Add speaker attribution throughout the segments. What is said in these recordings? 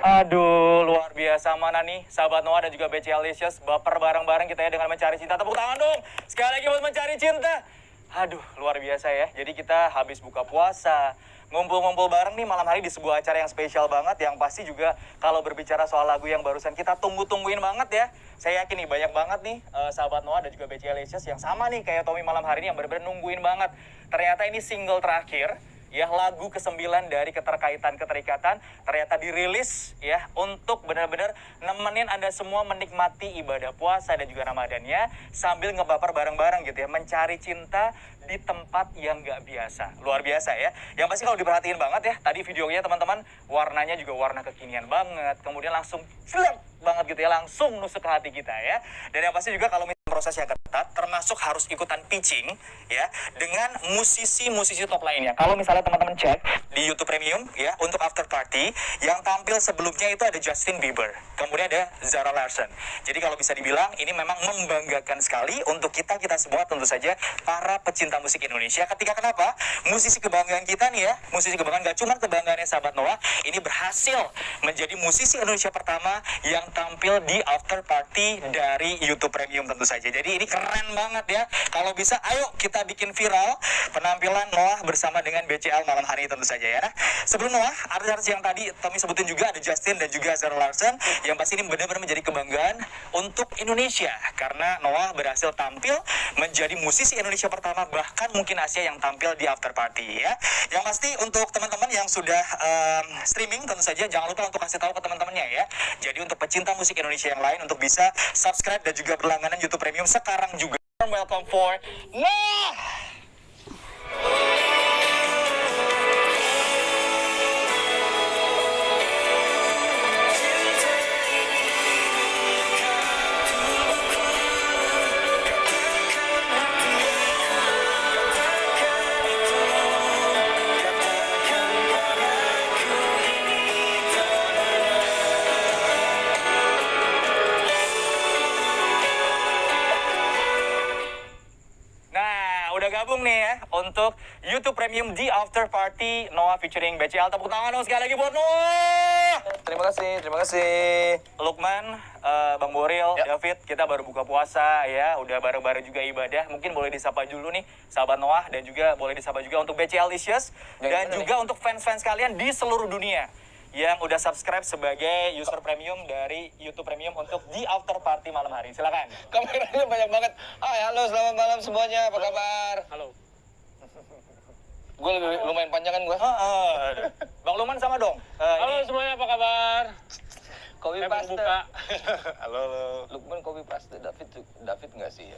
Speaker 1: Aduh, luar biasa. Mana nih sahabat Noah dan juga BC Alicious, baper bareng-bareng kita ya dengan mencari cinta. Tepuk tangan dong sekali lagi buat mencari cinta. Aduh, luar biasa ya. Jadi kita habis buka puasa, ngumpul-ngumpul bareng nih malam hari di sebuah acara yang spesial banget. Yang pasti juga kalau berbicara soal lagu yang barusan kita tunggu-tungguin banget ya. Saya yakin nih banyak banget nih sahabat Noah dan juga BC Alicious yang sama nih kayak Tommy malam hari ini yang bener-bener nungguin banget. Ternyata ini single terakhir ya, lagu ke-9 dari Keterkaitan-Keterikatan ternyata dirilis ya untuk benar-benar nemenin Anda semua menikmati ibadah puasa dan juga Ramadannya sambil ngebaper bareng-bareng gitu ya, mencari cinta di tempat yang nggak biasa. Luar biasa ya. Yang pasti kalau diperhatiin banget ya, tadi videonya teman-teman warnanya juga warna kekinian banget, kemudian langsung selek banget gitu ya, langsung nusuk ke hati kita ya. Dan yang pasti juga kalau proses yang ketat, termasuk harus ikutan pitching ya dengan musisi-musisi top lainnya. Kalau misalnya teman-teman cek di YouTube Premium ya, untuk After Party yang tampil sebelumnya itu ada Justin Bieber, kemudian ada Zara Larsson. Jadi kalau bisa dibilang ini memang membanggakan sekali untuk kita semua, tentu saja para pecinta musik Indonesia. Ketika kenapa musisi kebanggaan kita nih ya, musisi kebanggaan gak cuma kebanggaannya sahabat Noah, ini berhasil menjadi musisi Indonesia pertama yang tampil di After Party dari YouTube Premium tentu saja. Jadi ini keren banget ya. Kalau bisa ayo kita bikin viral penampilan Noah bersama dengan BCL malam hari tentu saja ya. Nah, sebelum Noah, artis yang tadi Tommy sebutin juga ada Justin dan juga Zara Larsson yang pasti ini benar-benar menjadi kebanggaan untuk Indonesia karena Noah berhasil tampil menjadi musisi Indonesia pertama bahkan mungkin Asia yang tampil di After Party ya. Yang pasti untuk teman-teman yang sudah streaming tentu saja jangan lupa untuk kasih tahu ke teman-temannya ya. Jadi untuk pecinta musik Indonesia yang lain untuk bisa subscribe dan juga berlangganan YouTube Premium sekarang juga. Welcome for Noah. Udah gabung nih ya untuk YouTube Premium di After Party Noah featuring BCL. Tepuk tangan dong sekali lagi buat Noah.
Speaker 2: Terima kasih.
Speaker 1: Lukman, Bang Boril, ya. David, kita baru buka puasa ya, udah bareng-bareng juga ibadah. Mungkin boleh disapa dulu nih sahabat Noah dan juga boleh disapa juga untuk BCL Alicious dan juga nih, untuk fans-fans kalian di seluruh dunia yang udah subscribe sebagai user premium dari YouTube Premium untuk di After Party malam hari. Silakan.
Speaker 2: Kameranya banyak banget. Hai, halo, selamat malam semuanya. Apa kabar?
Speaker 1: Halo.
Speaker 2: Gue lumayan panjang kan gue.
Speaker 1: Bang Luman sama dong.
Speaker 3: Halo semuanya, apa kabar?
Speaker 2: Kopi paste.
Speaker 3: Halo.
Speaker 2: Lukman kopi paste. David nggak sih?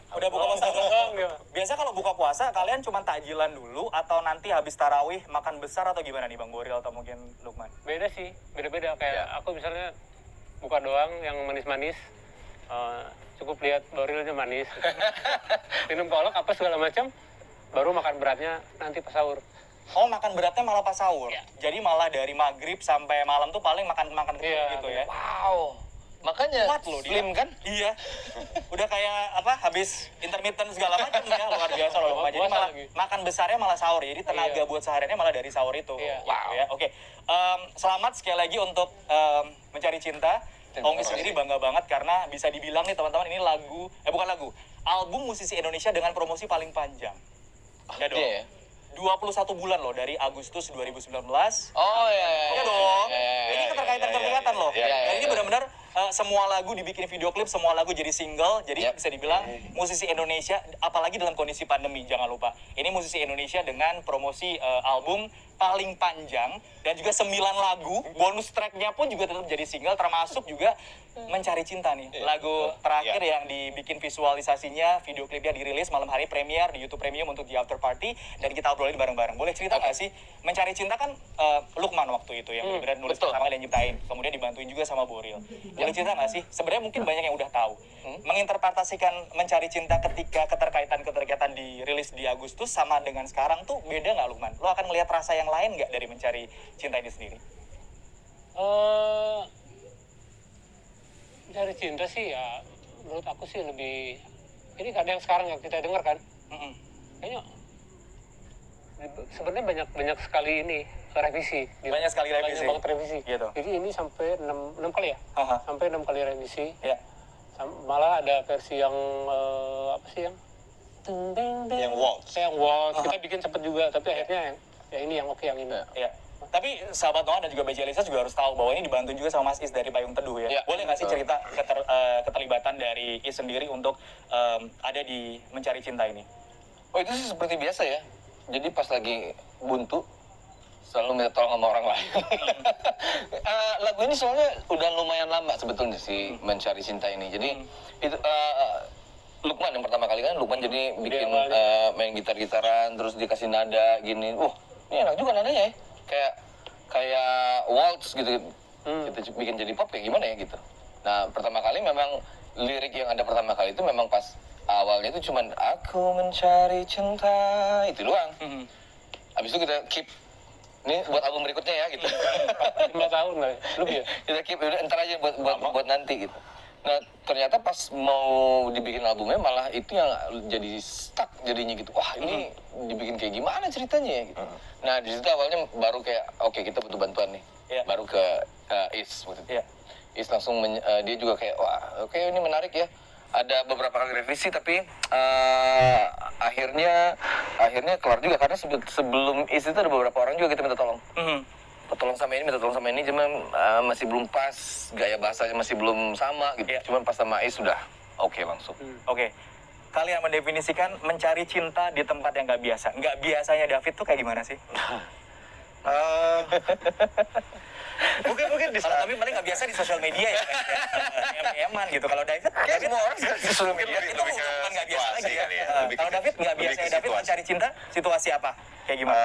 Speaker 1: Udah buka puasa dong. Biasa kalau buka puasa kalian cuma takjilan dulu atau nanti habis tarawih makan besar atau gimana nih Bang Boril atau mungkin Lukman?
Speaker 3: Beda sih, beda-beda. Kayak aku misalnya buka doang yang manis-manis. Cukup lihat Borilnya manis. Minum kolak apa segala macam. Baru makan beratnya nanti pas sahur.
Speaker 1: Oh, makan beratnya malah pas sahur.
Speaker 3: Ya.
Speaker 1: Jadi malah dari maghrib sampai malam tuh paling makan kecil gitu ya.
Speaker 2: Wow. Makanya
Speaker 1: Kuat loh
Speaker 2: slim
Speaker 1: dia.
Speaker 2: kan?
Speaker 1: Iya. Udah kayak apa? Habis intermittent segala macam ya, luar biasa loh. Jadi malah makan besarnya malah sahur. Jadi tenaga buat sehariannya malah dari sahur itu.
Speaker 3: Iya.
Speaker 1: Wow. Ya. Oke. Selamat sekali lagi untuk mencari cinta. Tommy sendiri bangga banget karena bisa dibilang nih teman-teman ini album musisi Indonesia dengan promosi paling panjang. Ya dong.
Speaker 2: Iya.
Speaker 1: 21 bulan loh dari Agustus 2019.
Speaker 2: Oh iya.
Speaker 1: Ya dong. Ini keterkaitan loh. Dan ini benar-benar semua lagu dibikin video klip, semua lagu jadi single. Jadi bisa dibilang musisi Indonesia, apalagi dalam kondisi pandemi, jangan lupa. Ini musisi Indonesia dengan promosi album paling panjang dan juga 9 lagu. Bonus tracknya pun juga tetap jadi single, termasuk juga Mencari Cinta nih. Lagu terakhir yang dibikin visualisasinya, video klipnya dirilis malam hari premier di YouTube Premium untuk di After Party dan kita obrolin bareng-bareng. Boleh cerita nggak sih? Mencari Cinta kan Lukman waktu itu yang benar-benar nulis pertama dan nyiptain. Kemudian dibantuin juga sama Boril. Boleh cerita nggak sih? Sebenarnya mungkin banyak yang udah tahu. Menginterpretasikan Mencari Cinta ketika keterkaitan dirilis di Agustus sama dengan sekarang tuh beda nggak Lukman? Lo akan melihat rasa yang lain nggak dari Mencari Cinta ini sendiri?
Speaker 3: Mencari cinta sih ya, menurut aku sih lebih, ini kan yang sekarang yang kita dengar kan, kayaknya sebenarnya banyak sekali ini revisi.
Speaker 1: Banyak sekali revisi.
Speaker 3: Banyak banget revisi.
Speaker 1: Gitu.
Speaker 3: Jadi ini sampai 6 kali ya?
Speaker 1: Aha.
Speaker 3: Sampai 6 kali revisi.
Speaker 1: Ya.
Speaker 3: Malah ada versi yang apa sih yang
Speaker 2: Yang waltz.
Speaker 3: Yang waltz. Kita bikin sempet juga, tapi akhirnya yang ini yang oke yang ini.
Speaker 1: Ya. Tapi sahabat Noah dan juga BC Alisa juga harus tahu bahwa ini dibantu juga sama Mas Is dari Payung Teduh ya.
Speaker 2: Ya.
Speaker 1: Boleh nggak sih cerita keterlibatan dari Is sendiri untuk ada di Mencari Cinta ini?
Speaker 2: Oh itu sih seperti biasa ya. Jadi pas lagi buntu selalu minta tolong sama orang lain. Lagu ini soalnya udah lumayan lama sebetulnya sih Mencari Cinta ini. Jadi itu Lukman yang pertama kali kan Lukman jadi bikin main gitar-gitaran terus dikasih nada gini. Wah, ini enak juga nadanya ya. Kayak waltz gitu. Kita bikin jadi pop kayak gimana ya gitu. Nah, pertama kali memang lirik yang ada pertama kali itu memang pas awalnya itu cuman aku mencari cinta itu doang. Habis itu kita keep ini buat album berikutnya ya gitu.
Speaker 3: 5 tahun lah, lebih ya?
Speaker 2: Kita keep udah entar aja buat nanti gitu. Nah ternyata pas mau dibikin albumnya malah itu yang jadi stuck jadinya gitu. Wah ini dibikin kayak gimana ceritanya ya gitu. Nah di situ awalnya baru kayak oke kita butuh bantuan nih. Baru ke Is waktu itu. Is langsung dia juga kayak wah oke ini menarik ya. Ada beberapa kali revisi tapi akhirnya keluar juga karena sebelum Is itu ada beberapa orang juga kita minta tolong. Minta tolong sama ini cuma masih belum pas, gaya bahasanya masih belum sama gitu. Cuman pas sama Is sudah oke langsung.
Speaker 1: Oke. Kalian mendefinisikan mencari cinta di tempat yang nggak biasa. Nggak biasanya David tuh kayak gimana sih?
Speaker 2: Mungkin di
Speaker 1: Kalau tapi paling nggak biasa di sosial media ya. Eman gitu. Kalau David,
Speaker 2: kayak semua orang sekarang di sosial media
Speaker 1: itu bukan nggak biasa lagi ya.
Speaker 4: kali ya.
Speaker 1: Kalau David nggak biasa ya David mencari cinta situasi apa? Kayak gimana?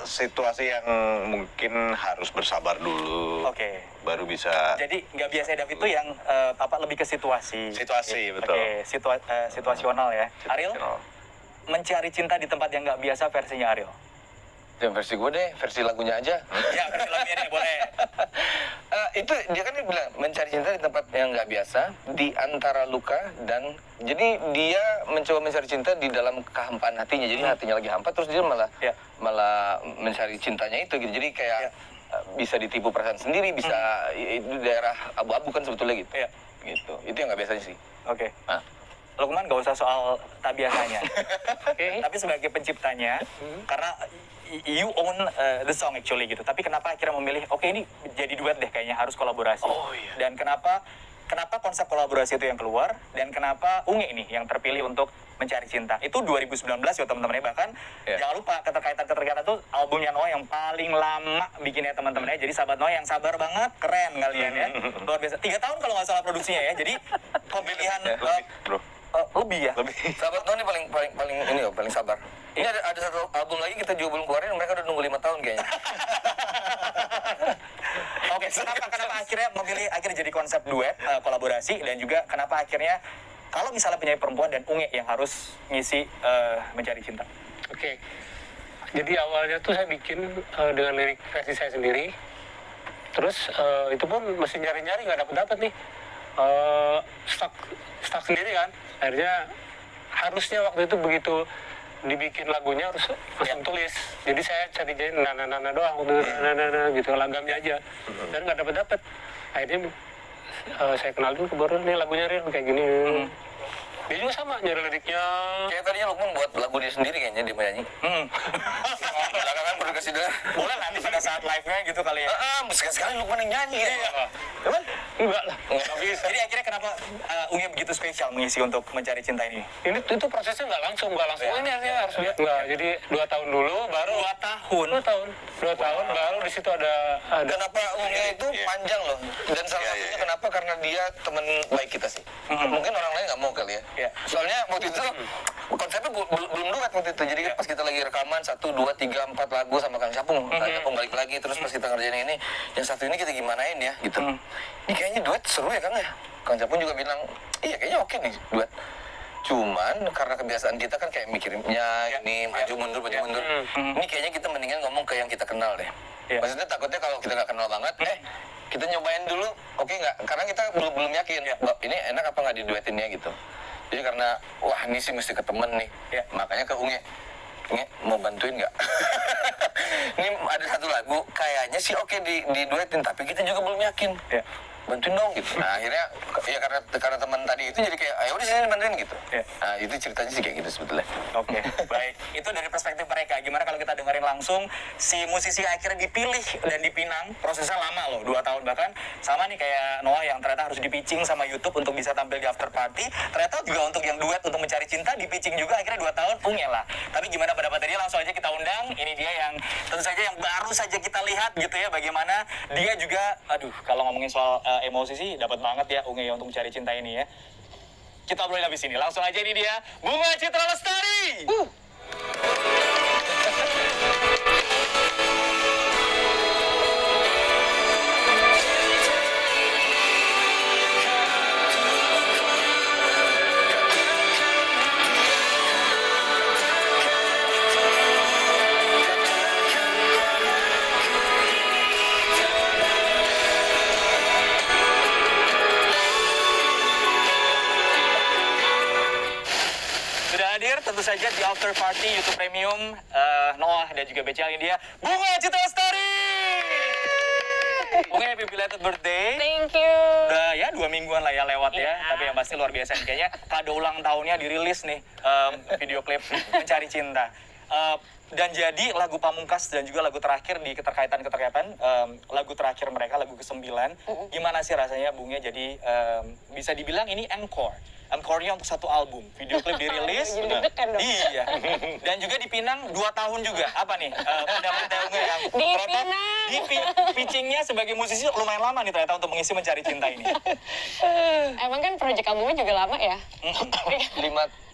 Speaker 4: Situasi yang mungkin harus bersabar dulu.
Speaker 1: Oke.
Speaker 4: Baru bisa.
Speaker 1: Jadi nggak biasa David itu yang lebih ke situasi.
Speaker 4: Situasi, betul.
Speaker 1: Oke, situasional ya. Ariel, mencari cinta di tempat yang nggak biasa versinya Ariel.
Speaker 2: Yang versi gue deh, versi lagunya aja.
Speaker 1: Ya, versi lagunya deh, boleh.
Speaker 2: Itu dia kan bilang mencari cinta di tempat yang nggak biasa, di antara luka dan jadi dia mencoba mencari cinta di dalam kehampaan hatinya. Jadi hatinya lagi hampa, terus dia malah mencari cintanya itu gitu. Jadi kayak bisa ditipu perasaan sendiri, bisa itu daerah abu-abu kan sebetulnya gitu. Gitu. Itu yang nggak biasanya sih.
Speaker 1: Oke. Lukman gak usah soal tak biasanya.
Speaker 3: Oke.
Speaker 1: Tapi sebagai penciptanya, karena you own the song actually gitu. Tapi kenapa akhirnya memilih, oke ini jadi duet deh kayaknya harus kolaborasi.
Speaker 2: Oh, iya.
Speaker 1: Dan kenapa konsep kolaborasi itu yang keluar, dan kenapa Unge ini yang terpilih untuk Mencari Cinta. Itu 2019 ya teman-teman ya. Bahkan jangan lupa keterkaitan itu albumnya Noah yang paling lama bikinnya teman-teman ya. Jadi sahabat Noah yang sabar banget, keren kalian ya. Luar biasa. 3 tahun kalau nggak salah produksinya ya. Jadi pemilihan
Speaker 4: Bro.
Speaker 1: lebih ya.
Speaker 2: Sahabat Noah ini paling ini loh, paling sabar. Ini ada satu album lagi kita juga belum keluarin, mereka udah nunggu 5 tahun kayaknya.
Speaker 1: Oke, kenapa akhirnya jadi konsep duet, kolaborasi, dan juga kenapa akhirnya kalau misalnya penyanyi perempuan dan Unge yang harus ngisi Mencari Cinta?
Speaker 3: Oke. Jadi awalnya tuh saya bikin dengan lirik versi saya sendiri. Terus itu pun mesti nyari-nyari nggak dapet nih. Stuck sendiri kan. Akhirnya harusnya waktu itu begitu dibikin lagunya harus langsung tulis. Jadi saya cari nana doang, nana gitu lagamnya aja. Dan nggak dapet. Akhirnya saya kenalin ke Boril, nih lagunya Ril kayak gini. Dia juga sama nyari liriknya.
Speaker 2: Kayak tadinya Lukman buat lagu dia sendiri kayaknya dia menyanyi. Belakangan baru kasih dia.
Speaker 1: Boleh nanti pada saat live-nya gitu kali ya.
Speaker 2: Sekali Lukman yang nyanyi.
Speaker 3: Cuman enggak lah. Nggak bisa.
Speaker 1: Jadi akhirnya kenapa Unge begitu spesial mengisi untuk Mencari Cinta ini?
Speaker 3: Itu prosesnya nggak langsung. Ini artinya harus lihat. Nggak, jadi 2 tahun dulu baru 2 tahun baru di situ ada.
Speaker 2: Kenapa Unge itu panjang loh? Dan salah satunya kenapa karena dia teman baik kita sih. Mungkin orang lain nggak mau kali ya. Soalnya waktu itu konsepnya belum duet waktu itu. Jadi pas kita lagi rekaman 1, 2, 3, 4 lagu sama Kang Capung. Kang Capung balik lagi terus pas kita ngerjain ini, yang satu ini kita gimanain ya gitu. Ini kayaknya duet seru ya Kang ya. Kang Capung juga bilang, iya kayaknya oke nih duet. Cuman karena kebiasaan kita kan kayak mikirnya ini maju mundur. Ini kayaknya kita mendingan ngomong ke yang kita kenal deh. Maksudnya takutnya kalau kita nggak kenal banget, kita nyobain dulu, oke nggak? Karena kita belum yakin, ini enak apa nggak diduetinnya gitu. Jadi karena wah ini sih mesti ke temen nih, makanya ke Unge mau bantuin nggak? Ini ada satu lagu kayaknya sih oke di duetin, tapi kita juga belum yakin.
Speaker 1: Ya.
Speaker 2: Bantuin dong gitu. Nah akhirnya ya karena teman tadi itu jadi kayak ayo udah sini bantuin gitu.
Speaker 1: Ya.
Speaker 2: Nah itu ceritanya sih kayak gitu sebetulnya.
Speaker 1: Oke, baik. Itu dari perspektif mereka. Gimana kalau kita dengerin langsung si musisi akhirnya dipilih dan dipinang, prosesnya lama loh, 2 tahun bahkan. Sama nih kayak Noah yang ternyata harus dipitching sama YouTube untuk bisa tampil di after party. Ternyata juga untuk yang duet untuk mencari cinta dipitching juga akhirnya 2 tahun. Unge lah. Tapi gimana pendapat dia, langsung aja kita undang. Ini dia yang tentu saja yang baru saja kita lihat gitu ya, bagaimana dia juga, aduh kalau ngomongin soal emosi sih dapat banget ya Unge ya untuk mencari cinta ini ya. Kita obrolin habis ini. Langsung aja ini dia, Bunga Citra Lestari. Sudah hadir tentu saja di after party YouTube Premium, Noah dan juga BCL ini dia, Bunga Citra Lestari. Bunga, happy belated birthday.
Speaker 5: Thank you.
Speaker 1: Udah ya 2 mingguan lah ya lewat ya,
Speaker 5: Iya.
Speaker 1: tapi yang pasti luar biasa nih. Kayaknya kado ulang tahunnya dirilis nih, video klip Mencari Cinta. Dan jadi lagu pamungkas dan juga lagu terakhir di keterkaitan lagu terakhir mereka, lagu ke-9. Gimana sih rasanya Bunga jadi bisa dibilang ini encore-nya untuk satu album. Video klip dirilis.
Speaker 5: Jadi deg-degan dong.
Speaker 1: Iya. Dan juga dipinang 2 tahun juga. Apa nih? Pendapat Bunga yang
Speaker 5: Dipinang.
Speaker 1: pitchingnya sebagai musisi lumayan lama nih ternyata untuk mengisi Mencari Cinta ini.
Speaker 5: Emang kan project albumnya juga lama ya?
Speaker 2: 5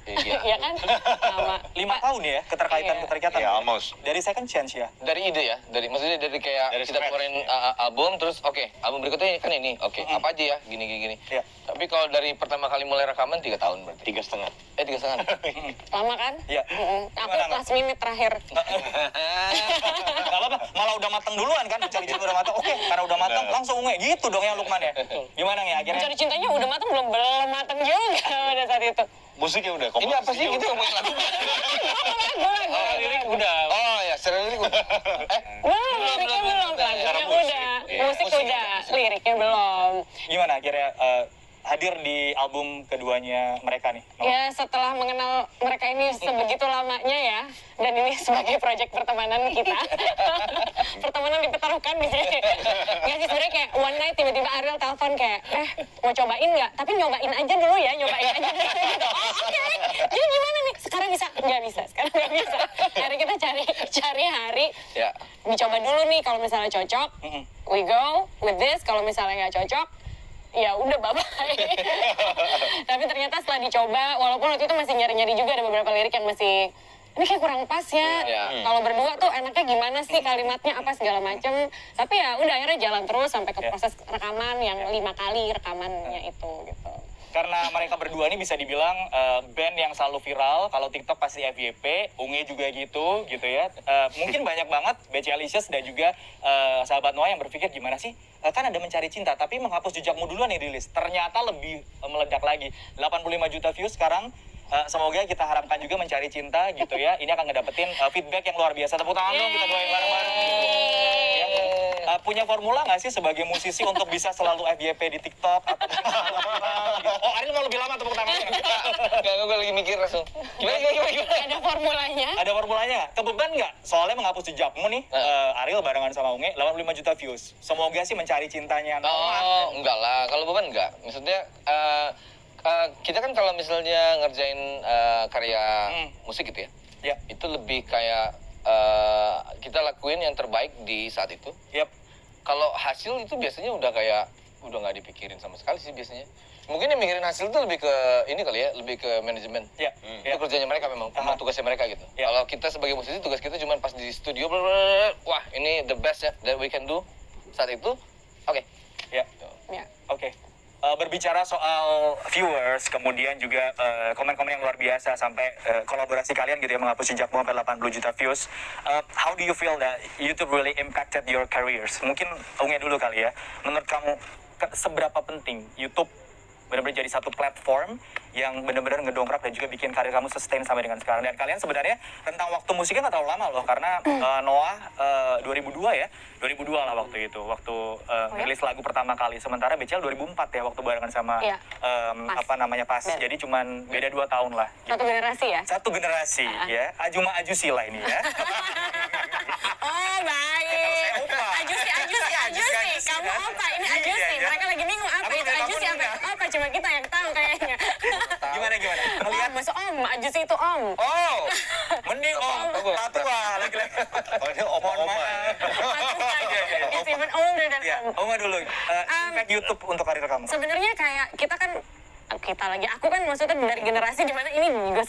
Speaker 2: iya.
Speaker 5: Iya kan? Lama.
Speaker 1: 5 tahun ya keterkaitan.
Speaker 4: Ya, almost.
Speaker 1: Dari Second Chance ya.
Speaker 2: Dari ide ya, maksudnya dari kayak
Speaker 4: Dari
Speaker 2: kita
Speaker 4: scratch.
Speaker 2: keluarin album terus oke, album berikutnya kan ini, oke, apa aja ya, gini.
Speaker 1: Iya.
Speaker 2: Tapi kalau dari pertama kali mulai rekaman 3 tahun berarti.
Speaker 4: 3,5.
Speaker 2: 3,5.
Speaker 5: Lama kan?
Speaker 1: Iya.
Speaker 5: Aku
Speaker 1: Gimana, Mbak?
Speaker 5: last minute terakhir.
Speaker 1: Gak apa-apa, malah udah mateng duluan kan, Mencari Cinta udah mateng. Oke, karena udah mateng langsung Unge gitu dong ya Lukman ya. Gimana ya akhirnya?
Speaker 5: Mencari cintanya udah mateng belum mateng juga pada saat itu.
Speaker 4: Musiknya udah
Speaker 2: Ini apa sih kita ngomongin lagu?
Speaker 1: Lirik udah.
Speaker 2: Oh ya, secara lirik udah.
Speaker 5: Belum, liriknya belum. Lagunya udah, musik udah, liriknya belum.
Speaker 1: Gimana akhirnya hadir di album keduanya mereka nih?
Speaker 5: Ya setelah mengenal mereka ini sebegitu lamanya ya, dan ini sebagai proyek pertemanan kita, pertemanan dipertaruhkan di sini. Nggak sih, sebenarnya kayak one night tiba-tiba Ariel telepon kayak, mau cobain nggak? Tapi nyobain aja dulu ya, nyobain aja dulu gitu. Oh oke, jadi gimana nih? Sekarang bisa? Nggak bisa, sekarang nggak bisa. Akhirnya kita cari hari,
Speaker 2: Ya.
Speaker 5: dicoba dulu nih kalau misalnya cocok, we go with this. Kalau misalnya nggak cocok, ya udah bye-bye. Tapi ternyata setelah dicoba, walaupun waktu itu masih nyari-nyari juga ada beberapa lirik yang masih ini kayak kurang pas ya. Kalau berdua tuh enaknya gimana sih, kalimatnya apa segala macem. Tapi ya udah akhirnya jalan terus sampai ke proses rekaman yang 5 kali rekamannya itu gitu.
Speaker 1: Karena mereka berdua ini bisa dibilang band yang selalu viral. Kalau TikTok pasti FYP, Unge juga gitu ya. Mungkin banyak banget BCLicious dan juga sahabat Noah yang berpikir gimana sih? Kan ada Mencari Cinta, tapi menghapus jejakmu duluan yang rilis. Ternyata lebih meledak lagi. 85 juta views sekarang. Semoga kita harapkan juga Mencari Cinta gitu ya. Ini akan ngedapetin feedback yang luar biasa. Tepuk tangan dong, kita doain bareng-bareng. Ya. Punya formula nggak sih sebagai musisi untuk bisa selalu FYP di TikTok? Atau oh, Ariel mau lebih lama tepuk tangannya.
Speaker 2: Enggak, gue lagi mikir langsung. Gimana?
Speaker 5: Ada formulanya.
Speaker 1: Ada formulanya. Kebeban nggak? Soalnya menghapus jejakmu nih, Ariel barengan sama Unge, 85 juta views. Semoga sih Mencari Cintanya.
Speaker 2: Oh, enggak lah. Kalau beban enggak. Maksudnya kita kan kalau misalnya ngerjain karya musik gitu ya.
Speaker 1: Ya.
Speaker 2: Itu lebih kayak kita lakuin yang terbaik di saat itu.
Speaker 1: Yap.
Speaker 2: Kalau hasil itu biasanya udah nggak dipikirin sama sekali sih biasanya. Mungkin yang mikirin hasil itu lebih ke ini kali ya, lebih ke manajemen.
Speaker 1: Ya.
Speaker 2: Itu kerjanya mereka memang, tugasnya mereka gitu.
Speaker 1: Ya.
Speaker 2: Kalau kita sebagai musisi, tugas kita cuma pas di studio, blablabla, wah ini the best ya that we can do saat itu. Oke.
Speaker 1: Ya.
Speaker 5: Ya.
Speaker 1: Oke. Berbicara soal viewers, kemudian juga komen-komen yang luar biasa sampai kolaborasi kalian gitu ya menghapus jejakmu sampai 80 juta views. How do you feel that YouTube really impacted your careers? Mungkin Unge dulu kali ya. Menurut kamu seberapa penting YouTube benar-benar jadi satu platform yang benar-benar ngedongkrak dan juga bikin karir kamu sustain sampai dengan sekarang. Dan kalian sebenarnya rentang waktu musiknya nggak terlalu lama loh, karena Noah 2002 ya, 2002 lah waktu itu, waktu rilis lagu pertama kali. Sementara BCL 2004 ya, waktu barengan sama Pas.
Speaker 5: Bener.
Speaker 1: Jadi cuman beda 2 tahun lah.
Speaker 5: Satu generasi ya?
Speaker 1: Satu generasi ya, Ajuma Ajusi lah ini ya.
Speaker 5: Oh baik. Ajusi. Kamu apa? Ini Ajusi. Mereka lagi bingung apa itu Ajusi apa? Apa? Cuma kita yang tahu kayaknya.
Speaker 1: Gimana? Ngelihat
Speaker 5: Masa Om, Ajusi itu Om.
Speaker 1: oh, mending tatua lagi-lagi.
Speaker 4: Oh, ini oma-oma ya.
Speaker 5: It's even older than
Speaker 1: Ya,
Speaker 5: Om.
Speaker 1: Oma dulu. Impact YouTube untuk karir kamu.
Speaker 5: Sebenarnya kayak aku kan maksudnya dari generasi dimana ini juga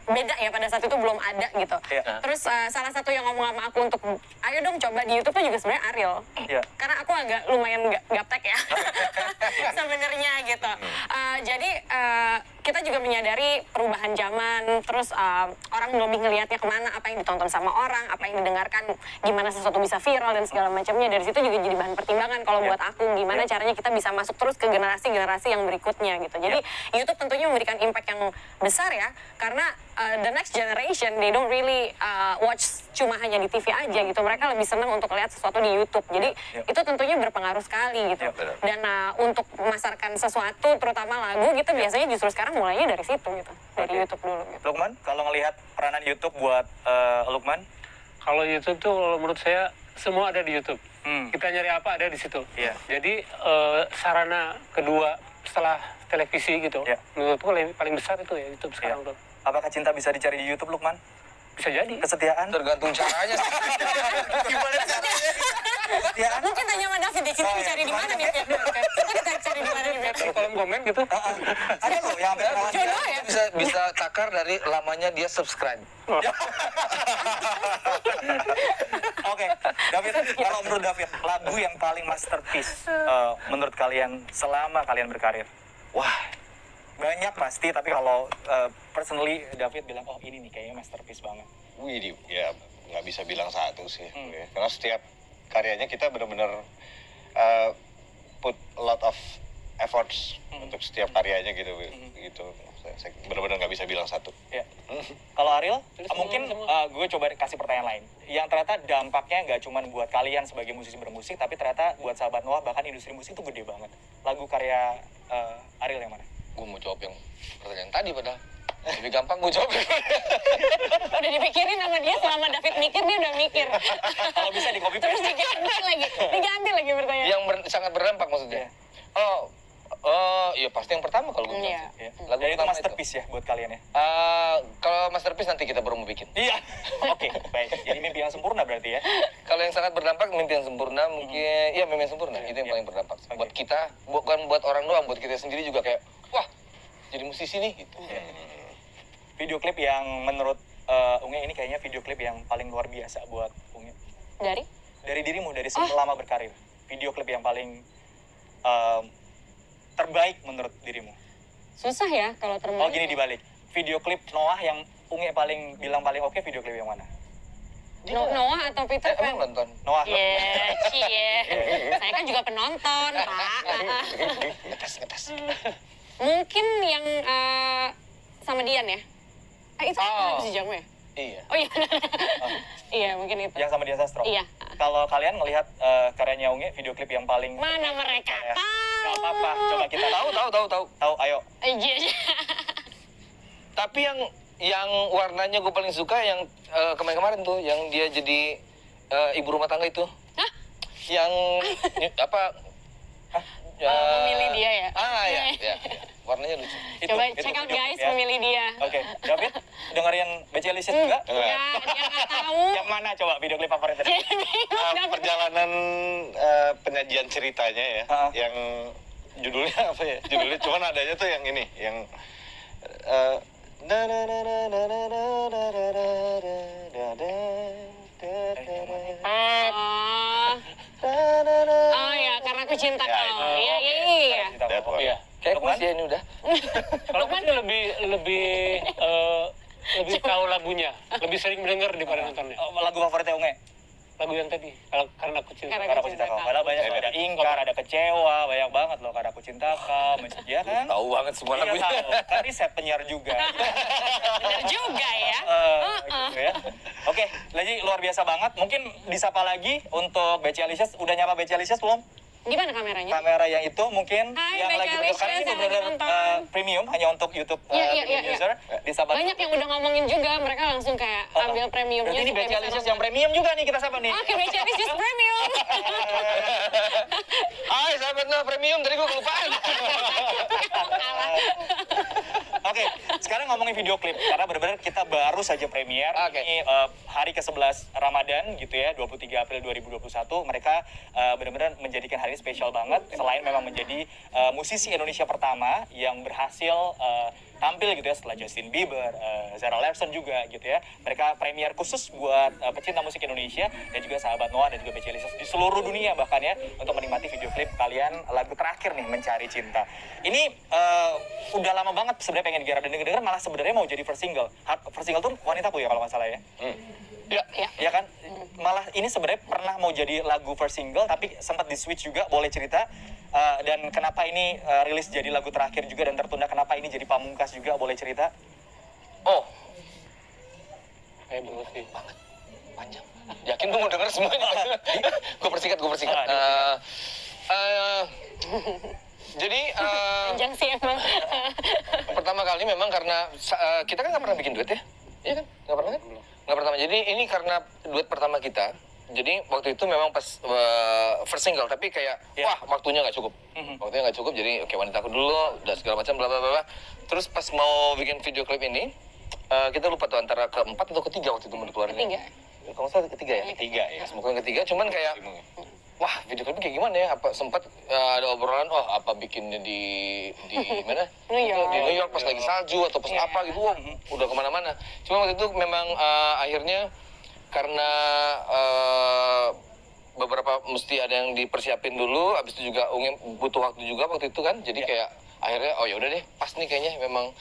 Speaker 5: beda ya, pada saat itu belum ada gitu.
Speaker 1: Iya.
Speaker 5: Terus salah satu yang ngomong sama aku untuk ayo dong coba di YouTube tuh juga sebenarnya Ariel.
Speaker 1: Iya.
Speaker 5: Karena aku agak lumayan gaptek ya sebenarnya gitu. Jadi kita juga menyadari perubahan zaman, terus orang lebih ngelihatnya kemana, apa yang ditonton sama orang, apa yang didengarkan, gimana sesuatu bisa viral dan segala macamnya. Dari situ juga jadi bahan pertimbangan kalau buat aku, gimana caranya kita bisa masuk terus ke generasi-generasi yang berikutnya gitu. Jadi YouTube tentunya memberikan impact yang besar ya, karena the next generation they don't really watch cuma hanya di TV aja gitu. Mereka lebih senang untuk lihat sesuatu di YouTube. Jadi itu tentunya berpengaruh sekali gitu. Dan untuk memasarkan sesuatu, terutama lagu gitu, biasanya justru sekarang mulainya dari situ gitu, dari YouTube dulu gitu.
Speaker 1: Lukman, kalau ngelihat peranan YouTube buat Lukman?
Speaker 3: Kalau YouTube tuh kalau menurut saya semua ada di YouTube. Kita nyari apa ada di situ.
Speaker 1: Iya.
Speaker 3: Jadi sarana kedua setelah televisi gitu, menurutku paling besar itu ya YouTube sekarang tuh.
Speaker 1: Apakah cinta bisa dicari di YouTube, Lukman?
Speaker 3: Bisa jadi.
Speaker 1: Kesetiaan?
Speaker 2: Tergantung caranya sih. Gimana caranya?
Speaker 1: Kesetiaan?
Speaker 5: Mungkin tanya sama David deh, cinta dicari di mana nih? Kita cari di mana nih?
Speaker 3: Di kolom komen gitu.
Speaker 1: Ada loh yang hampir perawan.
Speaker 5: Jodoh ya?
Speaker 2: Bisa cakar dari lamanya dia subscribe.
Speaker 1: Oke, David, kalau menurut David, lagu yang paling masterpiece menurut kalian selama kalian berkarir?
Speaker 4: Wah,
Speaker 1: Banyak pasti, tapi kalau personally David bilang, oh ini nih kayaknya masterpiece banget.
Speaker 4: wih, ya nggak bisa bilang satu sih. Ya. Karena setiap karyanya kita benar-benar put a lot of efforts untuk setiap karyanya gitu. Gitu. Saya benar-benar nggak bisa bilang satu.
Speaker 1: Ya. Kalau Ariel, mungkin gue coba kasih pertanyaan lain. Yang ternyata dampaknya nggak cuma buat kalian sebagai musisi bermusik, tapi ternyata buat sahabat Noah, bahkan industri musik itu gede banget. Lagu karya Ariel yang mana?
Speaker 2: Gue mau jawab yang pertanyaan tadi padahal. Lebih gampang gue jawab.
Speaker 5: Udah dipikirin sama dia, selama David mikir, dia udah mikir.
Speaker 1: Kalau bisa di copy
Speaker 5: Terus
Speaker 1: paste.
Speaker 5: diganti lagi pertanyaan.
Speaker 2: Yang sangat berdampak maksudnya. Oh, iya pasti yang pertama kalau gue bilang sih.
Speaker 1: Ya.
Speaker 2: Lagu
Speaker 1: Dan itu
Speaker 2: pertama
Speaker 1: masterpiece ya buat kalian ya?
Speaker 2: Kalau masterpiece nanti kita baru mau bikin.
Speaker 1: Iya. Oke, baik. Jadi mimpi yang sempurna berarti ya?
Speaker 2: Kalau yang sangat berdampak, mimpi yang sempurna mungkin, ya mimpi yang sempurna itu yang paling berdampak. Buat kita, bukan buat orang doang, buat kita sendiri juga kayak, wah, jadi musisi nih gitu.
Speaker 1: Video klip yang menurut Unge ini kayaknya video klip yang paling luar biasa buat Unge. Dari dirimu, dari selama berkarir. Video klip yang paling terbaik menurut dirimu.
Speaker 5: Susah ya kalau terbaik.
Speaker 1: Oh gini dibalik. Video klip Noah yang Unge bilang paling oke, video klip yang mana?
Speaker 5: Noah atau Peter Pan?
Speaker 2: Emang nonton?
Speaker 1: Noah.
Speaker 5: Saya kan juga penonton, Pak.
Speaker 2: Ngetes.
Speaker 5: Mungkin yang sama Dian ya? Itu si Jamu ya?
Speaker 2: Iya.
Speaker 5: Oh iya. Iya, mungkin itu.
Speaker 1: Yang sama Dian Sastro.
Speaker 5: Iya.
Speaker 1: Kalau kalian melihat karyanya Unge, video klip yang paling
Speaker 5: Mana mereka tahu?
Speaker 1: Gak apa-apa, coba kita
Speaker 2: Tahu.
Speaker 1: ayo.
Speaker 5: Iya.
Speaker 2: Tapi yang warnanya gue paling suka yang kemarin-kemarin tuh, yang dia jadi ibu rumah tangga itu.
Speaker 5: Hah?
Speaker 2: Yang apa?
Speaker 5: Memilih dia ya?
Speaker 2: Ya. Warnanya lucu.
Speaker 5: Coba
Speaker 1: Itu
Speaker 5: check out
Speaker 1: video
Speaker 5: guys,
Speaker 1: klip ya.
Speaker 5: memilih dia.
Speaker 1: Oke, David, dengerin BC Licious juga?
Speaker 5: Ya, dia nggak tahu.
Speaker 1: Yang mana coba video klip favorit tadi?
Speaker 4: Perjalanan penyajian ceritanya ya, yang judulnya apa ya? Judulnya cuman adanya tuh yang ini, yang
Speaker 5: Oh ya, karena aku cinta
Speaker 4: Ya,
Speaker 5: kau.
Speaker 4: itu.
Speaker 5: Iya.
Speaker 4: That one.
Speaker 3: Iya.
Speaker 2: Kayak
Speaker 1: Lukman?
Speaker 2: puisi ini udah.
Speaker 3: Kalau aku sih lebih tahu lagunya, lebih sering mendengar daripada nontonnya.
Speaker 1: Lagu favoritnya Unge?
Speaker 3: lagu yang tadi, kalau karena aku cinta.
Speaker 5: Karena
Speaker 1: Karena aku cinta kau. Padahal banyak loh, ada ingkar, ada kecewa, banyak banget loh karena aku cinta kau. Ya kan?
Speaker 2: Tahu banget semua
Speaker 1: Iya
Speaker 2: lagunya.
Speaker 1: tahu. Kan riset penyiar juga.
Speaker 5: Bener juga ya.
Speaker 1: Gitu ya. Oke, lagi luar biasa banget. Mungkin disapa lagi untuk BC Alicious. Udah nyapa BC Alicious belum?
Speaker 5: Gimana kameranya?
Speaker 1: Kamera yang itu mungkin
Speaker 5: Hai,
Speaker 1: yang
Speaker 5: BC
Speaker 1: lagi bentuk karena ini
Speaker 5: Alicious yang
Speaker 1: benar-benar
Speaker 5: lagi nonton.
Speaker 1: premium hanya untuk YouTube
Speaker 5: Iya, iya,
Speaker 1: premium
Speaker 5: iya,
Speaker 1: user. Disapa.
Speaker 5: Banyak yang udah ngomongin juga, mereka langsung kayak ambil premiumnya.
Speaker 1: Berarti ini
Speaker 5: supaya
Speaker 1: BC
Speaker 5: bisa
Speaker 1: Alicious
Speaker 5: nonton.
Speaker 1: yang premium juga nih kita sapa nih.
Speaker 5: Oke, BC Alicious premium.
Speaker 2: Hai sahabat Noah Premium, tadi gue kelupaan.
Speaker 5: Kalah.
Speaker 1: Oke, sekarang ngomongin video klip karena benar-benar kita baru saja premier.
Speaker 2: Oke.
Speaker 1: Ini hari ke-11 Ramadan gitu ya, 23 April 2021. Mereka benar-benar menjadikan hari ini spesial banget. Selain memang menjadi musisi Indonesia pertama yang berhasil tampil gitu ya setelah Justin Bieber, Zara Larsson juga gitu ya. Mereka premier khusus buat pecinta musik Indonesia dan juga sahabat Noah dan juga BC Alicious di seluruh dunia bahkan ya untuk menikmati video klip kalian lagu terakhir nih Mencari Cinta. Ini udah lama banget sebenarnya pengen digarap dan denger-denger malah sebenarnya mau jadi first single. First single tuh Wanitaku ya kalau nggak salah ya.
Speaker 2: Ya,
Speaker 5: Ya.
Speaker 1: Ya kan? Malah ini sebenarnya pernah mau jadi lagu first single tapi sempat di switch juga, boleh cerita dan kenapa ini rilis jadi lagu terakhir juga dan tertunda, kenapa ini jadi pamungkas juga, boleh cerita?
Speaker 2: oh
Speaker 3: Kayak dulu sih.
Speaker 2: panjang. Yakin gue mau denger semuanya? Gue persingkat. Jadi
Speaker 5: Panjang sih emang.
Speaker 2: pertama kali memang karena kita kan nggak pernah bikin duet ya, iya kan? Nggak pernah kan? Nggak pertama. Jadi ini karena duet pertama kita. Jadi waktu itu memang pas first single, tapi kayak wah waktunya nggak cukup. Waktunya nggak cukup, jadi oke Wanitaku dulu, dan segala macam bla bla bla. Terus pas mau bikin video klip ini, kita lupa tuh antara keempat atau ketiga waktu itu mau dikeluarin.
Speaker 5: Tiga.
Speaker 2: Kalau nggak salah ketiga ya?
Speaker 4: Tiga ya.
Speaker 2: Semoga yang ketiga, cuman kayak wah video klipnya kayak gimana ya? Apa sempat ada obrolan, oh apa bikinnya di mana?
Speaker 5: New York.
Speaker 2: Di New York pas lagi salju atau pas apa gitu, wah, udah kemana-mana. Cuma waktu itu memang akhirnya karena beberapa mesti ada yang dipersiapin dulu, habis itu juga Ungin butuh waktu juga waktu itu kan, jadi kayak akhirnya oh ya udah deh, pas nih kayaknya memang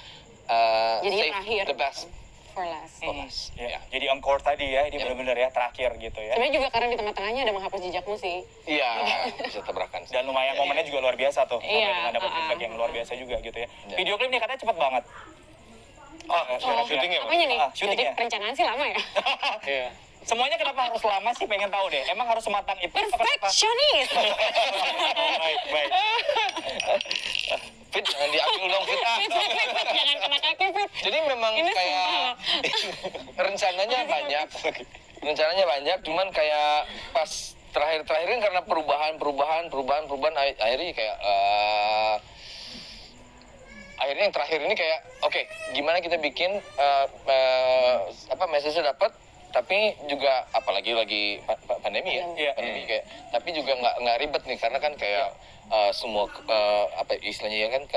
Speaker 5: Jadinya
Speaker 2: save
Speaker 5: terakhir.
Speaker 2: the best.
Speaker 5: For last.
Speaker 1: Ya, jadi encore tadi ya, ini benar-benar ya terakhir gitu ya.
Speaker 5: Sebenarnya juga karena di tengah-tengahnya ada menghapus jejakmu sih.
Speaker 2: Iya, bisa tabrakan.
Speaker 1: Dan lumayan momennya juga luar biasa tuh,
Speaker 5: Iya,
Speaker 1: dengan dapat feedback yang luar biasa juga gitu ya. Video klip nih katanya cepet banget.
Speaker 4: syutingnya, Mas?
Speaker 5: Apanya nih?
Speaker 1: Syutingnya.
Speaker 5: Perencanaan sih lama ya.
Speaker 3: Iya.
Speaker 1: Semuanya kenapa harus lama sih, pengen tahu deh. Emang harus sematang itu? Apa kenapa?
Speaker 5: Perfectionist.
Speaker 1: Baik.
Speaker 2: Fit, jangan diambil dong Fit.
Speaker 5: Jangan kena kaki, Fit.
Speaker 2: Jadi memang
Speaker 5: Ini
Speaker 2: kayak rencananya banyak, cuman kayak pas terakhir kan karena perubahan akhirnya kayak akhirnya yang terakhir ini kayak oke, gimana kita bikin message-nya dapat tapi juga apalagi lagi pandemi ya,
Speaker 1: Iya.
Speaker 2: pandemi kayak tapi juga nggak ribet nih karena kan kayak semua apa istilahnya ya kan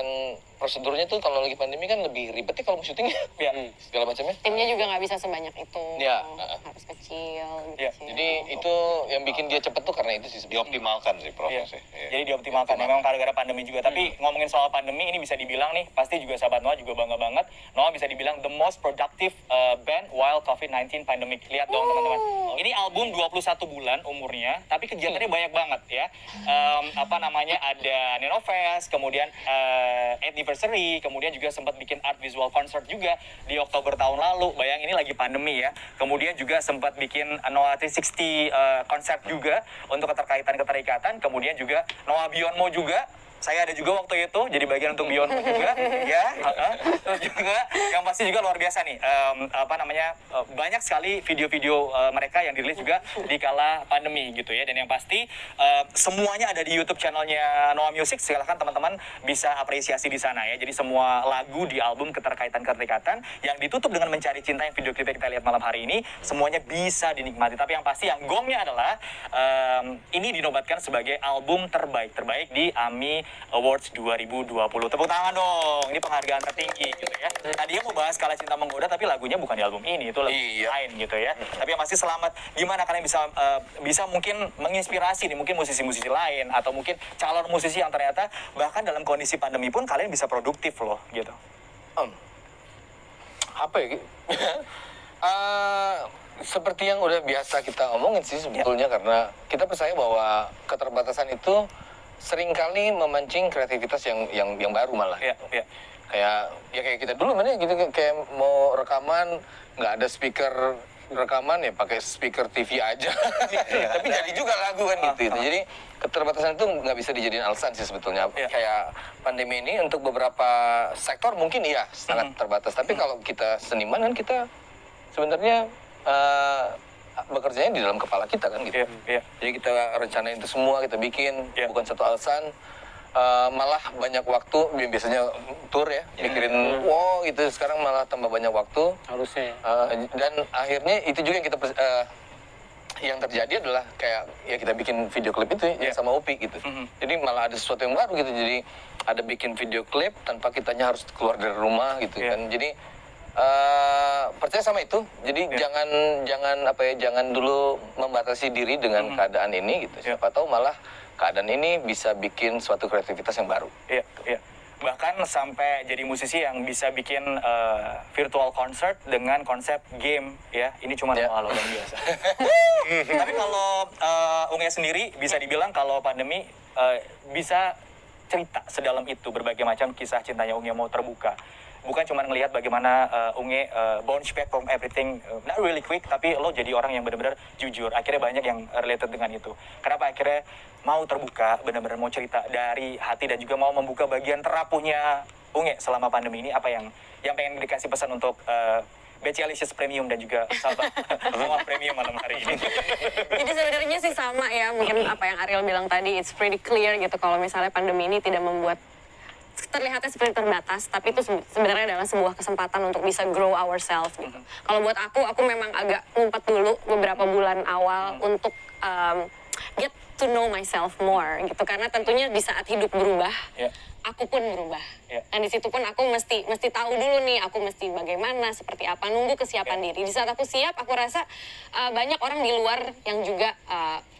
Speaker 2: prosedurnya tuh kalau lagi pandemi kan lebih ribetnya kalau mau syuting
Speaker 1: Iya.
Speaker 2: segala macamnya.
Speaker 5: Timnya juga nggak bisa sebanyak itu.
Speaker 2: Iya.
Speaker 5: Harus kecil.
Speaker 1: Iya.
Speaker 5: kecil.
Speaker 2: Jadi itu yang bikin dia cepet tuh karena itu sih sebenarnya.
Speaker 4: Dioptimalkan sih
Speaker 1: Iya.
Speaker 4: prosesnya. Iya.
Speaker 1: Jadi dioptimalkan. Memang gara-gara pandemi juga. Tapi ngomongin soal pandemi ini bisa dibilang nih, pasti juga sahabat Noah juga bangga banget. Noah bisa dibilang the most productive band while COVID-19 pandemic. Lihat dong teman-teman. Ini album 21 bulan umurnya, tapi kegiatannya banyak banget ya. Ada Nenofest, kemudian anniversary, kemudian juga sempat bikin art visual concert juga di Oktober tahun lalu. Bayang ini lagi pandemi ya. Kemudian juga sempat bikin Noah 360 konsep juga untuk keterkaitan. Kemudian juga Noah Beyond Mo juga. Saya ada juga waktu itu jadi bagian untuk Beyond Mo juga ya. Terus juga yang pasti juga luar biasa nih. Banyak sekali video-video mereka yang dirilis juga di kala pandemi gitu ya. Dan yang pasti semuanya ada di YouTube channelnya Noah Music. Silahkan teman-teman bisa apresiasi di sana ya. Jadi semua lagu di album keterkaitan yang ditutup dengan Mencari Cinta yang video klipnya kita lihat malam hari ini semuanya bisa dinikmati. Tapi yang pasti yang gongnya adalah ini dinobatkan sebagai album terbaik di AMI Awards 2020. Tepuk tangan dong. Ini penghargaan tertinggi gitu ya. Tadinya mau bahas Kala Cinta Menggoda tapi lagunya bukan di album ini, itu lebih lain gitu ya. Tapi yang pasti selamat. Gimana kalian bisa mungkin menginspirasi nih mungkin musisi-musisi lain atau mungkin calon musisi yang ternyata bahkan dalam kondisi pandemi pun kalian bisa produktif loh gitu.
Speaker 2: Apa ya? Seperti yang udah biasa kita omongin sih sebetulnya, karena kita percaya bahwa keterbatasan itu seringkali memancing kreativitas yang baru malah. Kayak kita dulu mana gitu, kayak mau rekaman nggak ada speaker rekaman ya pakai speaker TV aja. Tapi jadi juga lagu kan gitu. Jadi keterbatasan itu nggak bisa dijadiin alasan sih sebetulnya. Kayak pandemi ini untuk beberapa sektor mungkin iya sangat terbatas. Tapi kalau kita seniman kan kita sebenarnya bekerjanya di dalam kepala kita kan gitu. Jadi kita rencanain itu semua, kita bikin, bukan satu alasan. Malah banyak waktu, biasanya tour ya, mikirin wow gitu, sekarang malah tambah banyak waktu.
Speaker 3: Harusnya.
Speaker 2: Dan akhirnya itu juga yang kita yang terjadi adalah kayak ya kita bikin video klip itu yang sama Upi gitu. Jadi malah ada sesuatu yang baru gitu. Jadi ada bikin video klip tanpa kitanya harus keluar dari rumah gitu kan. Jadi percaya sama itu. Jadi jangan dulu membatasi diri dengan keadaan ini gitu. Siapa tahu malah keadaan ini bisa bikin suatu kreativitas yang baru.
Speaker 1: Bahkan sampai jadi musisi yang bisa bikin virtual concert dengan konsep game ya. Ini cuma hal yang biasa. Tapi kalau Unge sendiri bisa dibilang kalau pandemi bisa cerita sedalam itu, berbagai macam kisah cintanya Unge mau terbuka. Bukan cuma ngelihat bagaimana Unge bounce back from everything, not really quick, tapi lo jadi orang yang benar-benar jujur. Akhirnya banyak yang related dengan itu. Kenapa akhirnya mau terbuka, benar-benar mau cerita dari hati dan juga mau membuka bagian terapuhnya Unge selama pandemi ini? Apa yang pengen dikasih pesan untuk BC Alicious Premium dan juga sahabat semua premium malam hari ini?
Speaker 5: Jadi sebenarnya sih sama ya, mungkin apa yang Ariel bilang tadi, it's pretty clear gitu kalau misalnya pandemi ini tidak membuat terlihatnya seperti terbatas, tapi itu sebenarnya adalah sebuah kesempatan untuk bisa grow ourselves gitu. Kalau buat aku memang agak ngumpet dulu beberapa bulan awal untuk get to know myself more gitu, karena tentunya di saat hidup berubah, aku pun berubah. Dan di situ pun aku mesti tahu dulu nih, aku mesti bagaimana, seperti apa, nunggu kesiapan diri. Di saat aku siap, aku rasa banyak orang di luar yang juga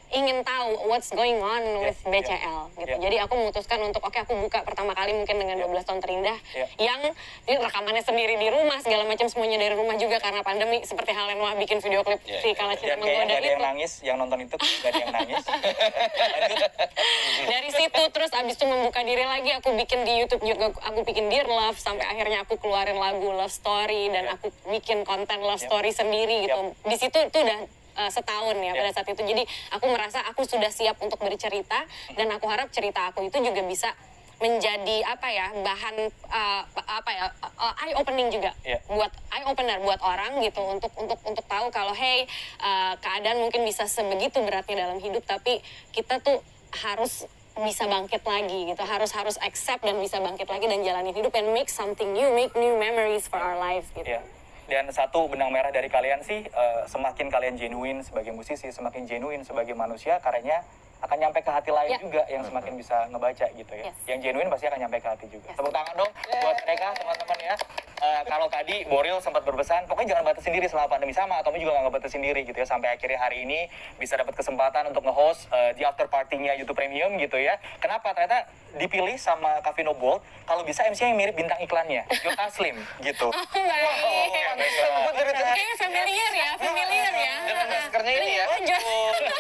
Speaker 5: ingin tahu what's going on with BCL gitu. Jadi aku memutuskan untuk aku buka pertama kali mungkin dengan 12 tahun terindah yang ini rekamannya sendiri di rumah, segala macam semuanya dari rumah juga karena pandemi, seperti Halen Wah bikin video klip si Kala Cinta Menggoda itu.
Speaker 1: Dan yang nangis, yang nonton itu gak ada yang nangis.
Speaker 5: Dari situ terus abis itu membuka diri lagi, aku bikin di YouTube juga, aku bikin Dear Love sampai akhirnya aku keluarin lagu Love Story dan aku bikin konten Love Story sendiri gitu. Di situ itu udah setahun ya pada saat itu. Jadi aku merasa aku sudah siap untuk bercerita dan aku harap cerita aku itu juga bisa menjadi bahan eye opening juga buat eye opener buat orang gitu, untuk tahu kalau keadaan mungkin bisa sebegitu beratnya dalam hidup, tapi kita tuh harus bisa bangkit lagi gitu, harus accept dan bisa bangkit lagi dan jalanin hidup and make something new, make new memories for our lives gitu.
Speaker 1: Dan satu benang merah dari kalian sih, semakin kalian genuine sebagai musisi, semakin genuine sebagai manusia, karyanya akan nyampe ke hati lain juga yang semakin bisa ngebaca gitu ya. Yang genuine pasti akan nyampe ke hati juga. Tepuk tangan dong buat mereka teman-teman ya. Kalau tadi Boril sempat berpesan, pokoknya jangan batasin diri selama pandemi, sama Tommy juga nggak ngebatasin diri gitu ya, sampai akhirnya hari ini bisa dapat kesempatan untuk nge-host di after party-nya YouTube Premium gitu ya. Kenapa? Ternyata dipilih sama Kavino Bolt, kalau bisa MC yang mirip bintang iklannya, Joe Taslim gitu.
Speaker 5: Kayaknya familiar ya.
Speaker 2: Dengan maskernya ini ya.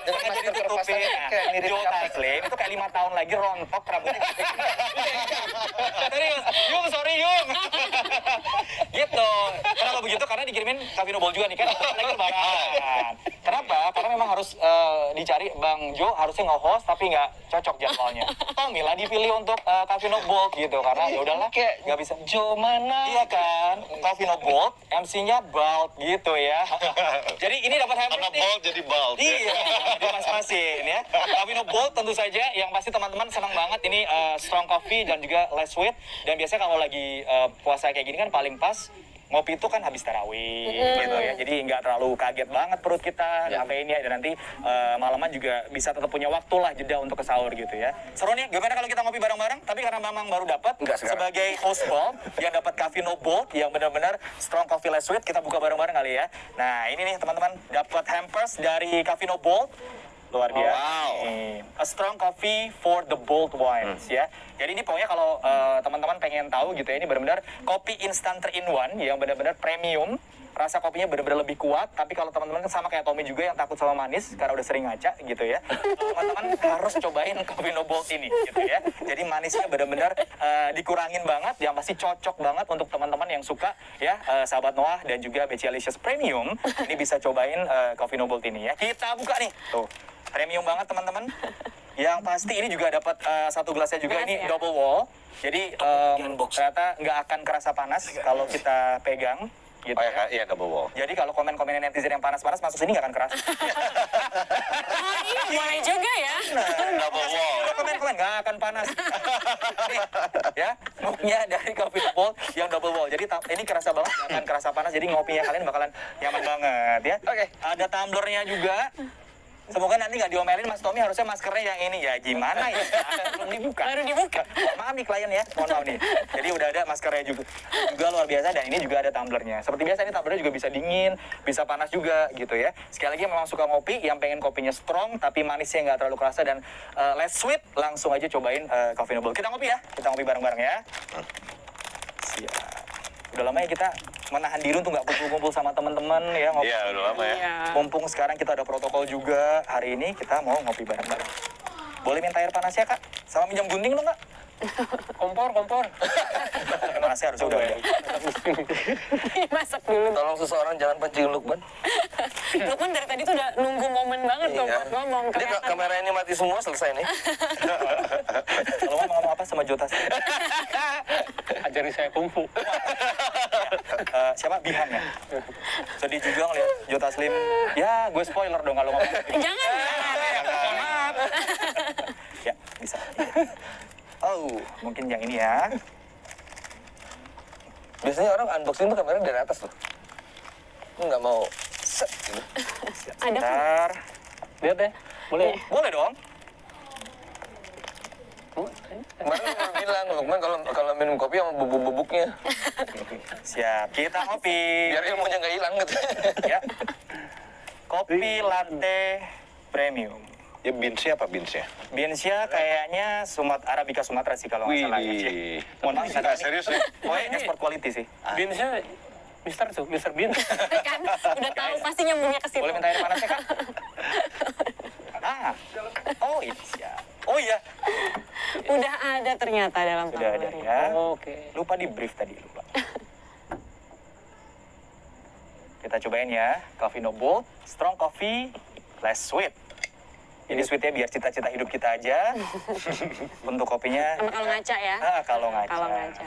Speaker 2: Dengan masker terpasangnya kayak mirip
Speaker 1: Joe Taslim itu kayak 5 tahun lagi rontok rambutnya. Serius, Yung, sorry Yung. Gitu. Kenapa begitu? Karena dikirimin Kavino Bolt juga nih kan, lagi lebaran. Kenapa? Karena memang harus dicari Bang Jo harusnya nge-host tapi nggak cocok jadwalnya. Tommy lah dipilih untuk Kavino Bolt gitu, karena ya udahlah kayak nggak bisa.
Speaker 2: Jo mana?
Speaker 1: Iya kan, Kavino Bolt, MC-nya Balt gitu ya. Jadi ini dapat hampers
Speaker 4: Karena
Speaker 1: nih.
Speaker 4: bald jadi bald.
Speaker 1: Iya, dimas-masin ya. Kavino Bolt tentu saja yang pasti teman-teman senang banget ini strong coffee dan juga less sweet. Dan biasanya kalau lagi puasa kayak gini kan paling pas ngopi itu kan habis tarawih gitu ya. Jadi nggak terlalu kaget banget perut kita kafeinnya, dan nanti malaman juga bisa tetap punya waktu lah jeda untuk ke sahur gitu ya. Seru nih, gimana kalau kita ngopi bareng-bareng? Tapi karena memang baru dapat sebagai host Bolt yang dapat Kavino Bolt yang benar-benar strong coffee less sweet, kita buka bareng-bareng kali ya. Nah ini nih teman-teman, dapat hampers dari Kavino Bolt. Luar biasa.
Speaker 4: Wow.
Speaker 1: A strong coffee for the bold wines ya. Jadi ini pokoknya kalau teman-teman pengen tahu gitu ya, ini benar-benar kopi instan 3-in-1 yang benar-benar premium, rasa kopinya benar-benar lebih kuat. Tapi kalau teman-teman kan sama kayak Tommy juga yang takut sama manis karena udah sering ngaca gitu ya, teman-teman harus cobain Coffee No Bolt ini gitu ya. Jadi manisnya benar-benar dikurangin banget, yang pasti cocok banget untuk teman-teman yang suka ya, sahabat Noah dan juga BCA Licious Premium. Ini bisa cobain Coffee No Bolt ini ya. Kita buka nih, tuh premium banget teman-teman. Yang pasti ini juga dapat satu gelasnya juga, ini double wall. Jadi ternyata nggak akan kerasa panas kalau kita pegang. Gitu
Speaker 4: Oh
Speaker 1: ya.
Speaker 4: iya, double wall.
Speaker 1: Jadi kalau komen-komen netizen yang panas-panas masuk sini nggak akan kerasa.
Speaker 5: Oh iya, boleh juga ya.
Speaker 4: Double wall.
Speaker 1: Kalau komen-komen nggak akan panas. Nih, ya, muknya dari Coffee No Bolt yang double wall. Jadi ini kerasa banget, nggak akan kerasa panas. Jadi ngopinya kalian bakalan nyaman banget ya. Oke, ada tumblernya juga. Semoga nanti nggak diomelin Mas Tommy, harusnya maskernya yang ini ya. Gimana ya? Belum dibuka.
Speaker 5: Baru dibuka.
Speaker 1: Maaf nih klien ya, mohon maaf nih. Jadi udah ada maskernya juga luar biasa, dan ini juga ada tumblernya. Seperti biasa ini tumblernya juga bisa dingin, bisa panas juga gitu ya. Sekali lagi memang suka ngopi, yang pengen kopinya strong tapi manisnya nggak terlalu kerasa dan less sweet, langsung aja cobain Coffee No Bolt. Kita ngopi ya, kita ngopi bareng-bareng ya. Siap. Udah lama ya kita menahan diri untuk nggak kumpul-kumpul sama teman-teman ya, ngopi.
Speaker 4: Iya, udah lama ya.
Speaker 5: Iya.
Speaker 1: Mumpung sekarang kita ada protokol juga, hari ini kita mau ngopi bareng-bareng. Boleh minta air panas ya kak? Sama minjam gunting dong kak?
Speaker 3: Kompor.
Speaker 1: Panasnya harusnya udah.
Speaker 5: Masak dulu.
Speaker 2: Tolong seseorang jangan pancing Lukman.
Speaker 5: Lukman dari tadi tuh udah nunggu momen banget tuh buat ngomong.
Speaker 2: Ini kamera ini mati semua, selesai nih.
Speaker 1: Kalau mau ngomong apa sama Jota sih?
Speaker 3: Ajari saya kungfu.
Speaker 1: Siapa? Bihan ya? Sedih juga ngeliat Jota Slim. Ya, gue spoiler dong kalau ngomong.
Speaker 5: Jangan.
Speaker 1: Maaf. Ya, bisa. Oh, mungkin yang ini ya.
Speaker 2: Biasanya orang unboxing tuh kamera dari atas loh. Lu nggak mau set gitu.
Speaker 5: Ada kan?
Speaker 1: Bentar.
Speaker 3: Lihat deh. Boleh.
Speaker 1: Boleh dong.
Speaker 2: Kemarin lu bilang Lukman kalau minum kopi sama bubuk-bubuknya,
Speaker 1: Siap, kita ngopi.
Speaker 2: biar ilmunya nggak hilang gitu.
Speaker 1: Ya. Kopi latte premium.
Speaker 4: Ya beansnya apa beansnya?
Speaker 1: Beansnya kayaknya Arabica Sumatera sih kalau nggak salah ya.
Speaker 4: Wih.
Speaker 1: Mohon maaf,
Speaker 4: Nggak serius ya?
Speaker 1: pokoknya export quality sih.
Speaker 3: Beansnya Mr. Bean.
Speaker 5: Kan udah tahu pasti nyambungnya ke situ.
Speaker 1: Boleh minta air panas ya kak? Oh iya. Oh iya,
Speaker 5: Udah ada ternyata dalam
Speaker 1: sudah ada
Speaker 5: tumbler.
Speaker 1: ya.
Speaker 3: Oke.
Speaker 1: Lupa di brief tadi, lupa. Kita cobain ya, Coffee No Bolt, strong coffee, less sweet. Ini sweetnya biar cita-cita hidup kita aja. Untuk kopinya,
Speaker 5: Sama kalau ngaca ya.
Speaker 1: kalau ngaca.
Speaker 5: Kalau ngaca.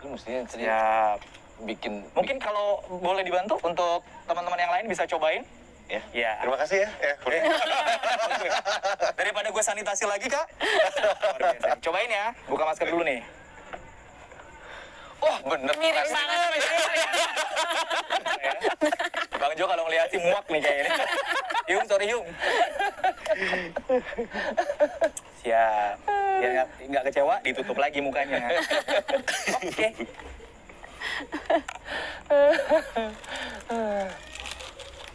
Speaker 2: Lu mestinya
Speaker 1: Siap.
Speaker 2: bikin.
Speaker 1: Mungkin kalau boleh dibantu untuk teman-teman yang lain bisa cobain.
Speaker 4: Ya.
Speaker 1: Ya.
Speaker 4: Terima kasih ya. Boleh.
Speaker 1: Daripada gue sanitasi lagi kak. Luar biasa. Cobain ya, buka masker dulu nih.
Speaker 2: Wah bener.
Speaker 5: Mirip banget sama
Speaker 1: Ya. Bang Jo kalau ngeliat sih muak nih kayaknya. Yung, sorry Yung. Siap. Biar nggak kecewa, ditutup lagi mukanya. Oke.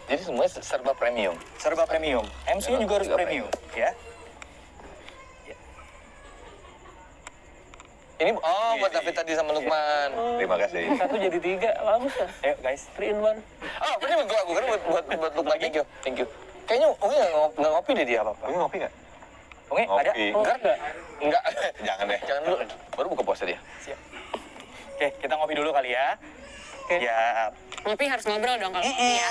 Speaker 2: Jadi semuanya serba premium.
Speaker 1: Serba premium. MC-nya juga harus
Speaker 2: Juga
Speaker 1: premium, ya.
Speaker 2: Ini buat David tadi sama Lukman.
Speaker 4: Terima kasih.
Speaker 3: Satu jadi 3. Bagus lah.
Speaker 1: Ayo guys.
Speaker 3: 3 in 1.
Speaker 2: Ini gue kan buat Lukman. Thank you. Kayaknya Ungi nggak ngopi deh dia apa-apa.
Speaker 4: Kamu ngopi nggak?
Speaker 1: Oke, ada.
Speaker 4: Ngopi.
Speaker 3: Enggak.
Speaker 2: Enggak.
Speaker 4: Jangan deh.
Speaker 2: Jangan dulu. Baru buka puasa dia.
Speaker 1: Oke, kita ngopi dulu kali ya.
Speaker 3: Oke.
Speaker 1: Ya.
Speaker 5: Ngopi harus ngobrol dong kalau ngopi ya.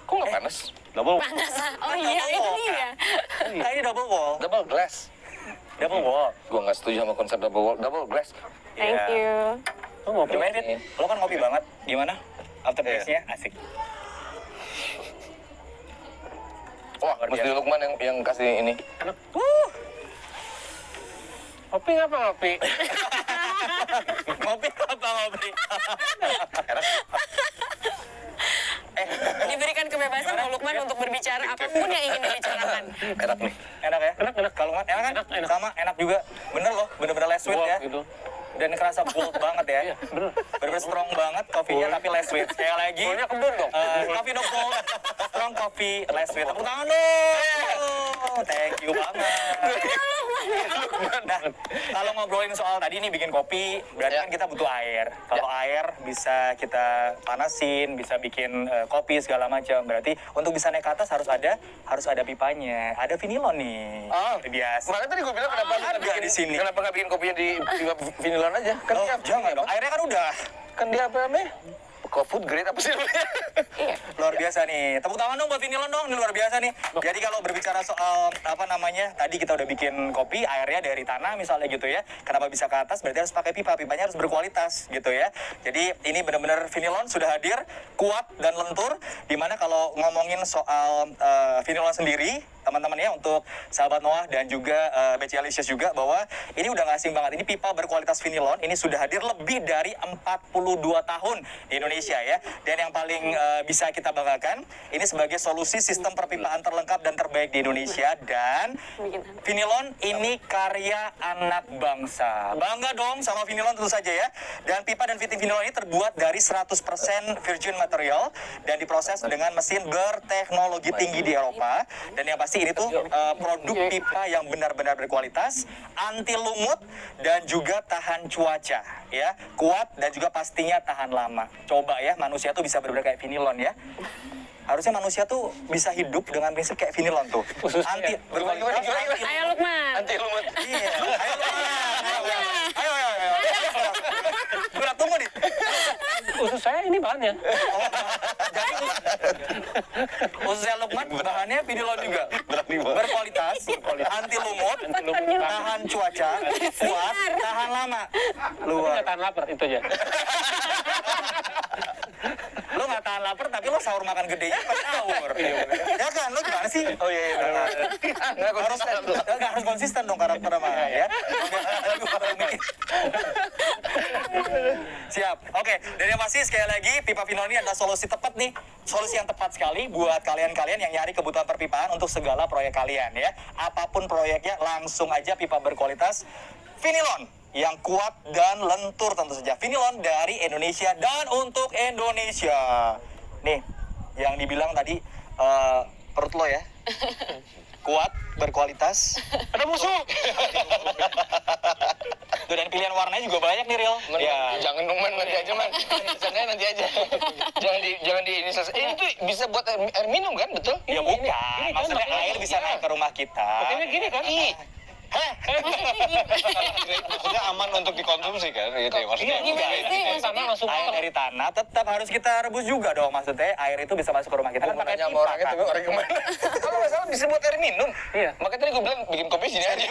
Speaker 2: Kok nggak panas?
Speaker 4: Double.
Speaker 5: Panas. Oh iya, itu dia.
Speaker 1: Nah, ini double wall.
Speaker 2: Double glass.
Speaker 1: Double wall.
Speaker 2: Gue nggak setuju sama konsep double glass.
Speaker 5: Thank
Speaker 1: Ya.
Speaker 5: you.
Speaker 3: Lu ngopi.
Speaker 1: Gimana, Dit? Lo kan ngopi banget. Gimana? After taste-nya asik.
Speaker 2: Wah, mesti Lukman yang kasih ini.
Speaker 3: Ngopi ngapa ngopi?
Speaker 1: Ngopi apa ngopi?
Speaker 5: Diberikan kebebasan sama Lukman untuk berbicara apapun yang ingin dibicarakan.
Speaker 2: Enak nih.
Speaker 1: Enak ya?
Speaker 3: Enak.
Speaker 1: Kalau nggak enak kan?
Speaker 3: Enak.
Speaker 1: Sama, enak juga. Bener loh, bener-bener less sweet ya.
Speaker 3: Gitu.
Speaker 1: Dan kerasa bold banget ya.
Speaker 3: Iya, bener.
Speaker 1: Bener-bener strong banget kopinya tapi less sweet. Sekali lagi.
Speaker 3: Bolanya kebun dong.
Speaker 1: Coffee No Bolt, strong coffee, less sweet. Tepuk tangan dong. thank you banget. Nah, kalau ngobrolin soal tadi nih bikin kopi, berarti kan kita butuh air. Kalau air bisa kita panasin, bisa bikin kopi segala macam. Berarti untuk bisa naik ke atas harus ada pipanya. Ada vinilon nih. Biasa.
Speaker 2: Makanya tadi gue bilang kenapa
Speaker 1: Ada
Speaker 2: nggak
Speaker 1: di sini.
Speaker 2: Kenapa nggak bikin kopinya di vinilon aja? Kan
Speaker 1: Oh,
Speaker 2: dia
Speaker 1: jangan dong. Airnya kan udah.
Speaker 2: Kan dia apa namanya? Kok food grade apa sih namanya?
Speaker 1: Luar biasa nih. Tepuk tangan dong buat Vinilon dong. Ini luar biasa nih. Jadi kalau berbicara soal apa namanya, tadi kita udah bikin kopi, airnya dari tanah misalnya gitu ya. Kenapa bisa ke atas? Berarti harus pakai pipa. Pipanya harus berkualitas gitu ya. Jadi ini benar-benar Vinilon sudah hadir, kuat dan lentur. Dimana kalau ngomongin soal Vinilon sendiri, teman-teman ya, untuk sahabat Noah dan juga BC Alicious juga, bahwa ini udah nggak asing banget. Ini pipa berkualitas Vinilon, ini sudah hadir lebih dari 42 tahun di Indonesia ya. Dan yang paling bisa kita banggakan, ini sebagai solusi sistem perpipaan terlengkap dan terbaik di Indonesia. Dan Vinilon ini karya anak bangsa. Bangga dong sama Vinilon tentu saja ya. Dan pipa dan fitting Vinilon ini terbuat dari 100% virgin material dan diproses dengan mesin berteknologi tinggi di Eropa. Dan yang pasti ini tuh produk pipa yang benar-benar berkualitas, anti lumut dan juga tahan cuaca ya, kuat dan juga pastinya tahan lama. Coba ya, manusia tuh bisa benar-benar kayak Vinilon ya. Harusnya manusia tuh bisa hidup dengan prinsip kayak Vinilon tuh. Anti berkualitas.
Speaker 5: Ayo Lukman.
Speaker 2: Anti lumut.
Speaker 1: Iya. Ayo Lukman. Ayo. Gue udah tunggu nih.
Speaker 3: Usus saya ini bahannya.
Speaker 1: Jadi ususnya Lukman bahannya Vinilon juga. Berkualitas, anti lumut, tahan cuaca, kuat, tahan lama. Luar.
Speaker 3: Nggak tahan lapar itu aja.
Speaker 1: Lo nggak tahan lapar tapi lo sahur makan gedenya pas sahur. Ya kan, lo gimana sih? Oh iya, benar. Nggak harus konsisten dong karakter mah ya. Siap. Oke, dan yang pasti sekali lagi pipa Vinilon ini adalah solusi tepat nih. Solusi yang tepat sekali buat kalian-kalian yang nyari kebutuhan perpipaan untuk segala proyek kalian ya. Apapun proyeknya, langsung aja pipa berkualitas Vinilon yang kuat dan lentur tentu saja. Vinilon dari Indonesia dan untuk Indonesia. Nih, yang dibilang tadi perut lo ya. Kuat, berkualitas.
Speaker 4: Ada musuh.
Speaker 1: Tuh, dan pilihan warnanya juga banyak nih, Ril.
Speaker 2: Ya, jangan dong man, nanti aja man. Seenggaknya nanti aja. jangan di ini selesai. Ini tuh bisa buat air minum kan, betul?
Speaker 1: Ya bukan. Maksudnya air bisa naik ke rumah kita.
Speaker 3: Makanya gini kan.
Speaker 4: Maksudnya aman untuk dikonsumsi kan, gitu ya maksudnya.
Speaker 5: Gimana sih maksudnya?
Speaker 3: Langsung
Speaker 1: Air dari tanah tetap harus kita rebus juga dong. Maksudnya air itu bisa masuk ke rumah kita kan pakai
Speaker 2: Tanya sama
Speaker 1: pipa
Speaker 2: orangnya,
Speaker 1: kan.
Speaker 2: tapi orang kemana? Kalau nggak salah bisa buat air minum.
Speaker 3: Iya.
Speaker 2: Makanya tadi gue bilang bikin kopi sini aja.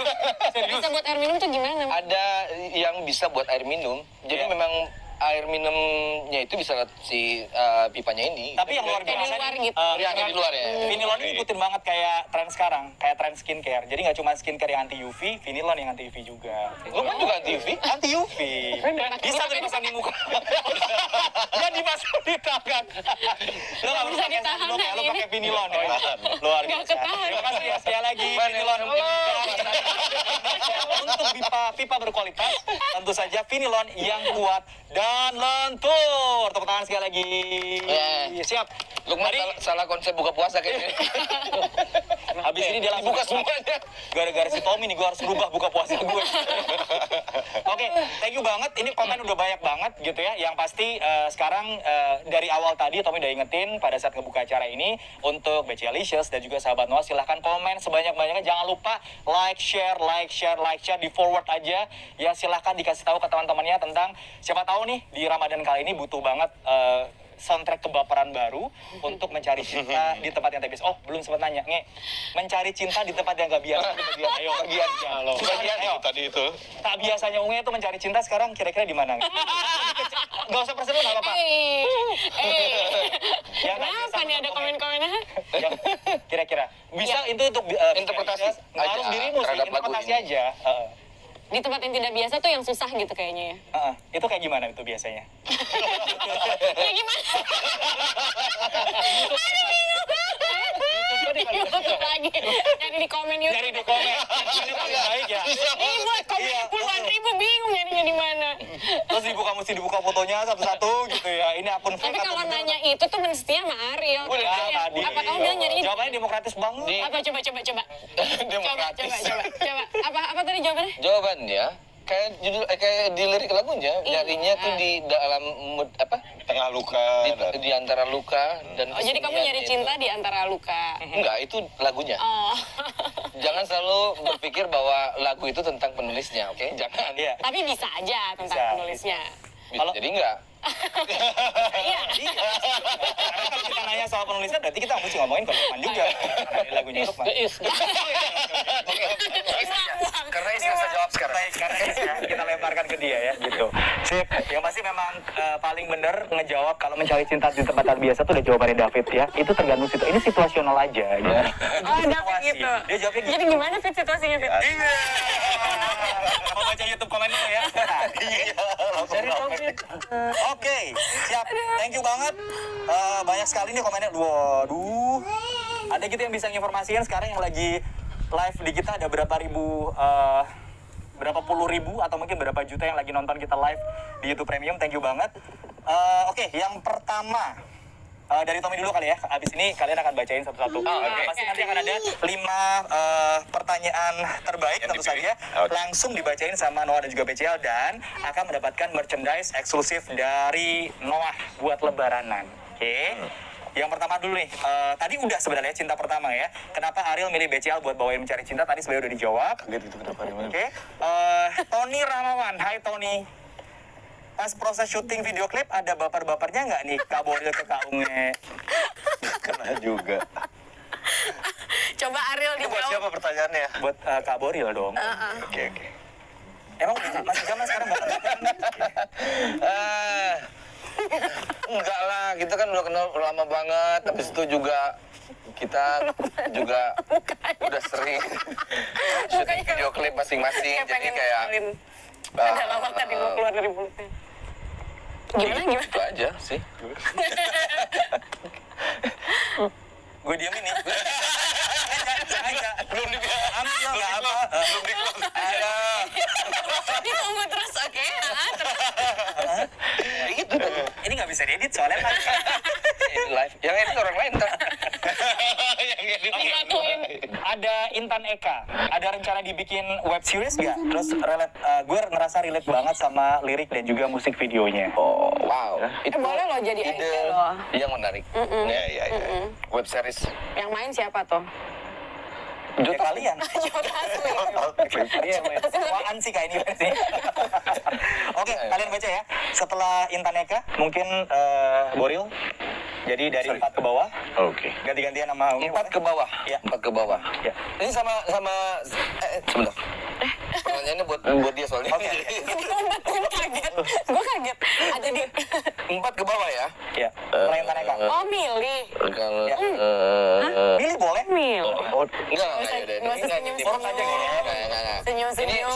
Speaker 5: Bisa buat air minum tuh gimana?
Speaker 2: Ada yang bisa buat air minum. Jadi memang air minumnya itu bisa si pipanya ini.
Speaker 1: Tapi yang luar
Speaker 5: Kayak di
Speaker 1: biasa
Speaker 5: luar
Speaker 1: nih,
Speaker 5: gitu.
Speaker 2: yang di luar ya.
Speaker 1: Vinilon ini ngikutin banget kayak tren sekarang, kayak tren skincare. Jadi nggak cuma skincare yang anti UV, Vinilon yang anti UV juga.
Speaker 2: Lu kan juga anti UV?
Speaker 1: Anti UV. Bisa tuh dipasang di muka. Ya dipasang di tangan. Lo nggak perlu
Speaker 5: Bisa
Speaker 1: pakai
Speaker 5: ditahan
Speaker 1: sunblock ya, lo
Speaker 5: ini.
Speaker 1: pakai Vinilon ya. Luar
Speaker 5: Nggak
Speaker 1: biasa.
Speaker 5: ketahan.
Speaker 1: Terima kasih ya sekali lagi Vinilon. Untuk pipa berkualitas, tentu saja Vinilon yang kuat dan lentur. Tepuk tangan sekali lagi.
Speaker 2: Ya.
Speaker 1: Siap.
Speaker 2: Lukman
Speaker 1: Tadi
Speaker 2: salah konsep buka puasa kayaknya.
Speaker 1: habis ini dia langsung
Speaker 2: Dibuka semuanya.
Speaker 1: gara-gara si Tommy nih gue harus berubah buka puasa gue. Oke, thank you banget. Ini komen udah banyak banget gitu ya. Yang pasti sekarang dari awal tadi Tommy udah ingetin pada saat ngebuka acara ini untuk BC Alicious dan juga sahabat Noah, silahkan komen sebanyak-banyaknya. Jangan lupa like, share, di forward aja. Ya silahkan dikasih tahu ke teman-temannya tentang siapa tahu nih di Ramadan kali ini butuh banget soundtrack kebaperan baru untuk mencari cinta di tempat yang tak biasa. Oh, belum sempat nanya, Nge. Mencari cinta di tempat yang gak biasa. Ayo, bagian. Ayo.
Speaker 4: Tadi itu.
Speaker 1: Tak biasanya Unge itu mencari cinta, sekarang kira-kira di mana? Gak usah persen, gak apa-apa. Yang tak biasa
Speaker 5: Kenapa nih ada
Speaker 1: untuk Unge.
Speaker 5: komen-komennya?
Speaker 1: Yang kira-kira. Bisa itu untuk
Speaker 2: Interpretasi
Speaker 1: harus
Speaker 2: aja
Speaker 1: dirimu sih,
Speaker 2: terhadap lagu
Speaker 1: interpretasi
Speaker 2: ini.
Speaker 1: aja.
Speaker 5: Di tempat yang tidak biasa tuh yang susah gitu kayaknya ya.
Speaker 1: Itu kayak gimana itu biasanya?
Speaker 5: Ya gimana? YouTube lagi. Nyari di komen YouTube.
Speaker 1: Nyari di komen. Ini paling baik ya.
Speaker 5: Ini buat komen
Speaker 1: Iya.
Speaker 5: puluhan ribu bingung nyarinya. fotonya di mana.
Speaker 1: Terus mesti dibuka fotonya satu-satu gitu ya. Ini akun fake
Speaker 5: Tapi
Speaker 1: atau
Speaker 5: kalau
Speaker 1: bener?
Speaker 5: nanya itu tuh mesti sama Ariel.
Speaker 1: Udah
Speaker 5: Apa ya?
Speaker 1: tadi.
Speaker 5: Apa kamu bilang nyarinya?
Speaker 1: Jawabannya demokratis banget.
Speaker 5: Apa coba.
Speaker 2: Demokratis.
Speaker 5: Coba. Apa tadi jawabannya?
Speaker 2: Jawabannya kayak judul kayak di lirik lagunya nyarinya tuh di dalam mood apa?
Speaker 4: Tengah luka.
Speaker 2: Di antara luka dan
Speaker 5: Oh, jadi kamu
Speaker 2: kesunyian
Speaker 5: nyari
Speaker 2: itu.
Speaker 5: cinta di antara luka.
Speaker 2: Enggak, itu lagunya.
Speaker 5: Oh.
Speaker 2: Jangan selalu berpikir bahwa lagu itu tentang penulisnya, oke? Jangan.
Speaker 1: Iya.
Speaker 5: Tapi bisa aja tentang
Speaker 1: Bisa.
Speaker 5: penulisnya.
Speaker 1: Kalau-
Speaker 2: Jadi enggak.
Speaker 5: Iya.
Speaker 1: Karena kalau kita nanya soal penulisnya, berarti kita mesti ngomongin ke Lukman juga. Karena ini lagunya Lukman.
Speaker 2: Karena Is bisa jawab sekarang.
Speaker 1: Baik, karena kita lemparkan ke dia ya, gitu. Sip. Yang pasti memang paling bener ngejawab kalau mencari cinta di tempat biasa tuh udah jawabannya David ya. Itu tergantung situ. Ini situasional aja. Ya.
Speaker 5: Oh, David gitu.
Speaker 1: Dia jawabnya gitu.
Speaker 5: Jadi gimana Fit situasinya Fit?
Speaker 1: Iya. Mau baca YouTube komen dulu ya. Iya. Oke, siap. Thank you banget. Banyak sekali nih komennya. Waduh. Ada gitu yang bisa nginformasikan sekarang yang lagi live di kita ada berapa ribu, berapa puluh ribu atau mungkin berapa juta yang lagi nonton kita live di YouTube Premium. Thank you banget. Oke, yang pertama dari Tommy dulu kali ya. Abis ini kalian akan bacain satu-satu. Pasti nanti akan ada 5 pertanyaan terbaik tentu saja. Langsung dibacain sama Noah dan juga BCL dan akan mendapatkan merchandise eksklusif dari Noah buat lebaranan. Oke. Yang pertama dulu nih, tadi udah sebenarnya cinta pertama ya. Kenapa Ariel milih BCL buat bawain Mencari Cinta? Tadi sebenarnya udah dijawab. Oke. Tony Ramawan, hai Tony. Pas proses syuting video klip ada baper-bapernya nggak nih Kak Boril ke Kak Unge?
Speaker 4: Kena juga.
Speaker 5: Coba Ariel
Speaker 4: Itu buat
Speaker 5: dijawab.
Speaker 4: siapa pertanyaannya?
Speaker 1: Buat Kak Boril dong.
Speaker 4: Oke.
Speaker 1: Emang masih zaman sekarang baper-baperan?
Speaker 2: Enggak lah, kita kan udah kenal lama banget. Habis itu juga kita juga udah sering syuting video klip masing-masing. Jadi kayak
Speaker 5: Ada lawak tadi mau keluar dari mulutnya. Gimana?
Speaker 2: itu aja sih.
Speaker 1: Gue diemin nih. Belum dibilang. Ambil nggak apa. Belum di-close. Ayo.
Speaker 5: Dia ngomong terus, oke.
Speaker 2: Itu tadi.
Speaker 1: Ini nggak bisa diedit soalnya kan.
Speaker 2: Ini live. Yang edit orang lain ntar.
Speaker 5: Dilakuin.
Speaker 1: Ada Intan Eka. Ada rencana dibikin web series nggak? Terus gue ngerasa relate banget sama lirik dan juga musik videonya.
Speaker 2: Oh, wow. Itu
Speaker 5: Boleh loh jadi
Speaker 2: ide
Speaker 5: idea loh.
Speaker 2: yang menarik.
Speaker 4: Ya.
Speaker 2: Web series.
Speaker 5: Yang main siapa tuh?
Speaker 1: Ya kalian.
Speaker 5: Jawab asli.
Speaker 1: Iya, waan sih kayak ini sih. Oke, kalian baca ya. Setelah Intan Eka, mungkin Boril. Jadi dari 4 ke bawah,
Speaker 4: Oke.
Speaker 1: ganti-gantian nama Unge.
Speaker 2: 4 ke bawah.
Speaker 1: Ya.
Speaker 2: 4 ke bawah.
Speaker 1: Ya.
Speaker 2: Ini sama sebentar. Pertanyaannya buat dia soalnya.
Speaker 1: Oke.
Speaker 5: Gue kaget. Ada di...
Speaker 2: 4 ke bawah ya.
Speaker 1: Ya. Setelah Intan Eka.
Speaker 5: Oh, milih.
Speaker 2: Kalau
Speaker 1: Ya. Pilih boleh.
Speaker 5: Milih.
Speaker 2: enggak ya udah.
Speaker 5: Nggak usah
Speaker 1: Poros aja kayaknya.
Speaker 2: Ini
Speaker 5: Senyum-senyum.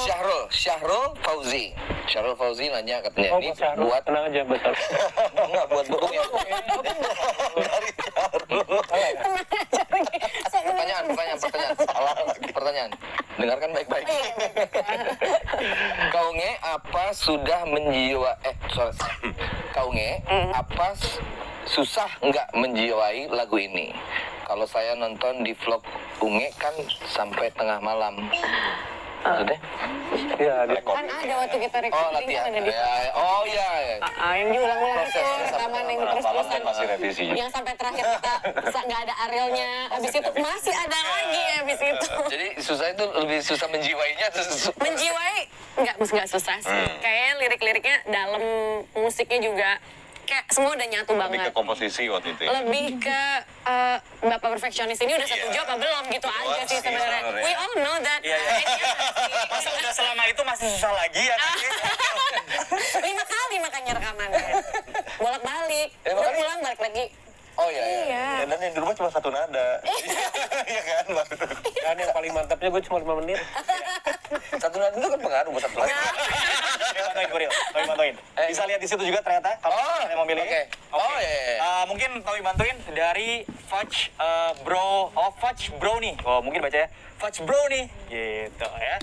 Speaker 2: Syahrul Fauzi. Syahrul Fauzi nanya katanya
Speaker 3: Oh,
Speaker 2: ini
Speaker 3: Mas Syahrul,
Speaker 2: buat
Speaker 3: tenang aja, Mas Syahrul.
Speaker 2: enggak buat bukunya. Dari pertanyaan. Dengarkan baik-baik. Kau nge apa sudah Kau nge apa susah nggak menjiwai lagu ini? Kalau saya nonton di vlog Unge kan sampai tengah malam. Sudah?
Speaker 3: Iya, ada.
Speaker 5: Kan ada waktu kita
Speaker 2: Oh
Speaker 5: recording
Speaker 2: latihan.
Speaker 5: kan ada di...
Speaker 2: Oh ya.
Speaker 5: Yang diulang-ulang itu
Speaker 2: Prosesnya sampai
Speaker 5: rekaman yang
Speaker 2: malam
Speaker 5: terus-terusan.
Speaker 4: masih revisi juga.
Speaker 5: Yang sampai terakhir kita nggak ada Arielnya. Habis itu masih ada lagi habis itu.
Speaker 2: Jadi susah itu lebih susah menjiwainya.
Speaker 5: Menjiwai nggak susah sih. Kayaknya lirik-liriknya dalam, musiknya juga kayak semua udah nyatu
Speaker 4: Lebih
Speaker 5: banget.
Speaker 4: ke komposisi waktu itu ya.
Speaker 5: Lebih ke Bapak perfeksionis ini udah setuju apa belum gitu aja sih sebenarnya. We all know that.
Speaker 1: Iya, iya. Masa udah selama itu masih susah lagi ya?
Speaker 5: 5 kali makanya rekamannya. Bolak-balik.
Speaker 2: Ya,
Speaker 5: Udah
Speaker 2: makanya-
Speaker 5: pulang balik lagi.
Speaker 2: Oh iya.
Speaker 5: Iya.
Speaker 4: Dan yang di rumah cuma 1 nada. Iya kan?
Speaker 3: Dan yang paling mantapnya gue cuma 5 menit.
Speaker 2: Satu nada itu kan pengaruh buat satu lagu.
Speaker 1: Bantuin Goril, Towi bantuin. Bisa lihat di situ juga ternyata kalau kalian mau milih.
Speaker 2: oke. Oh, iya.
Speaker 1: Mungkin Towi bantuin dari Fudge Bro, Fudge Brownie. Oh mungkin baca ya Fudge Brownie gitu ya.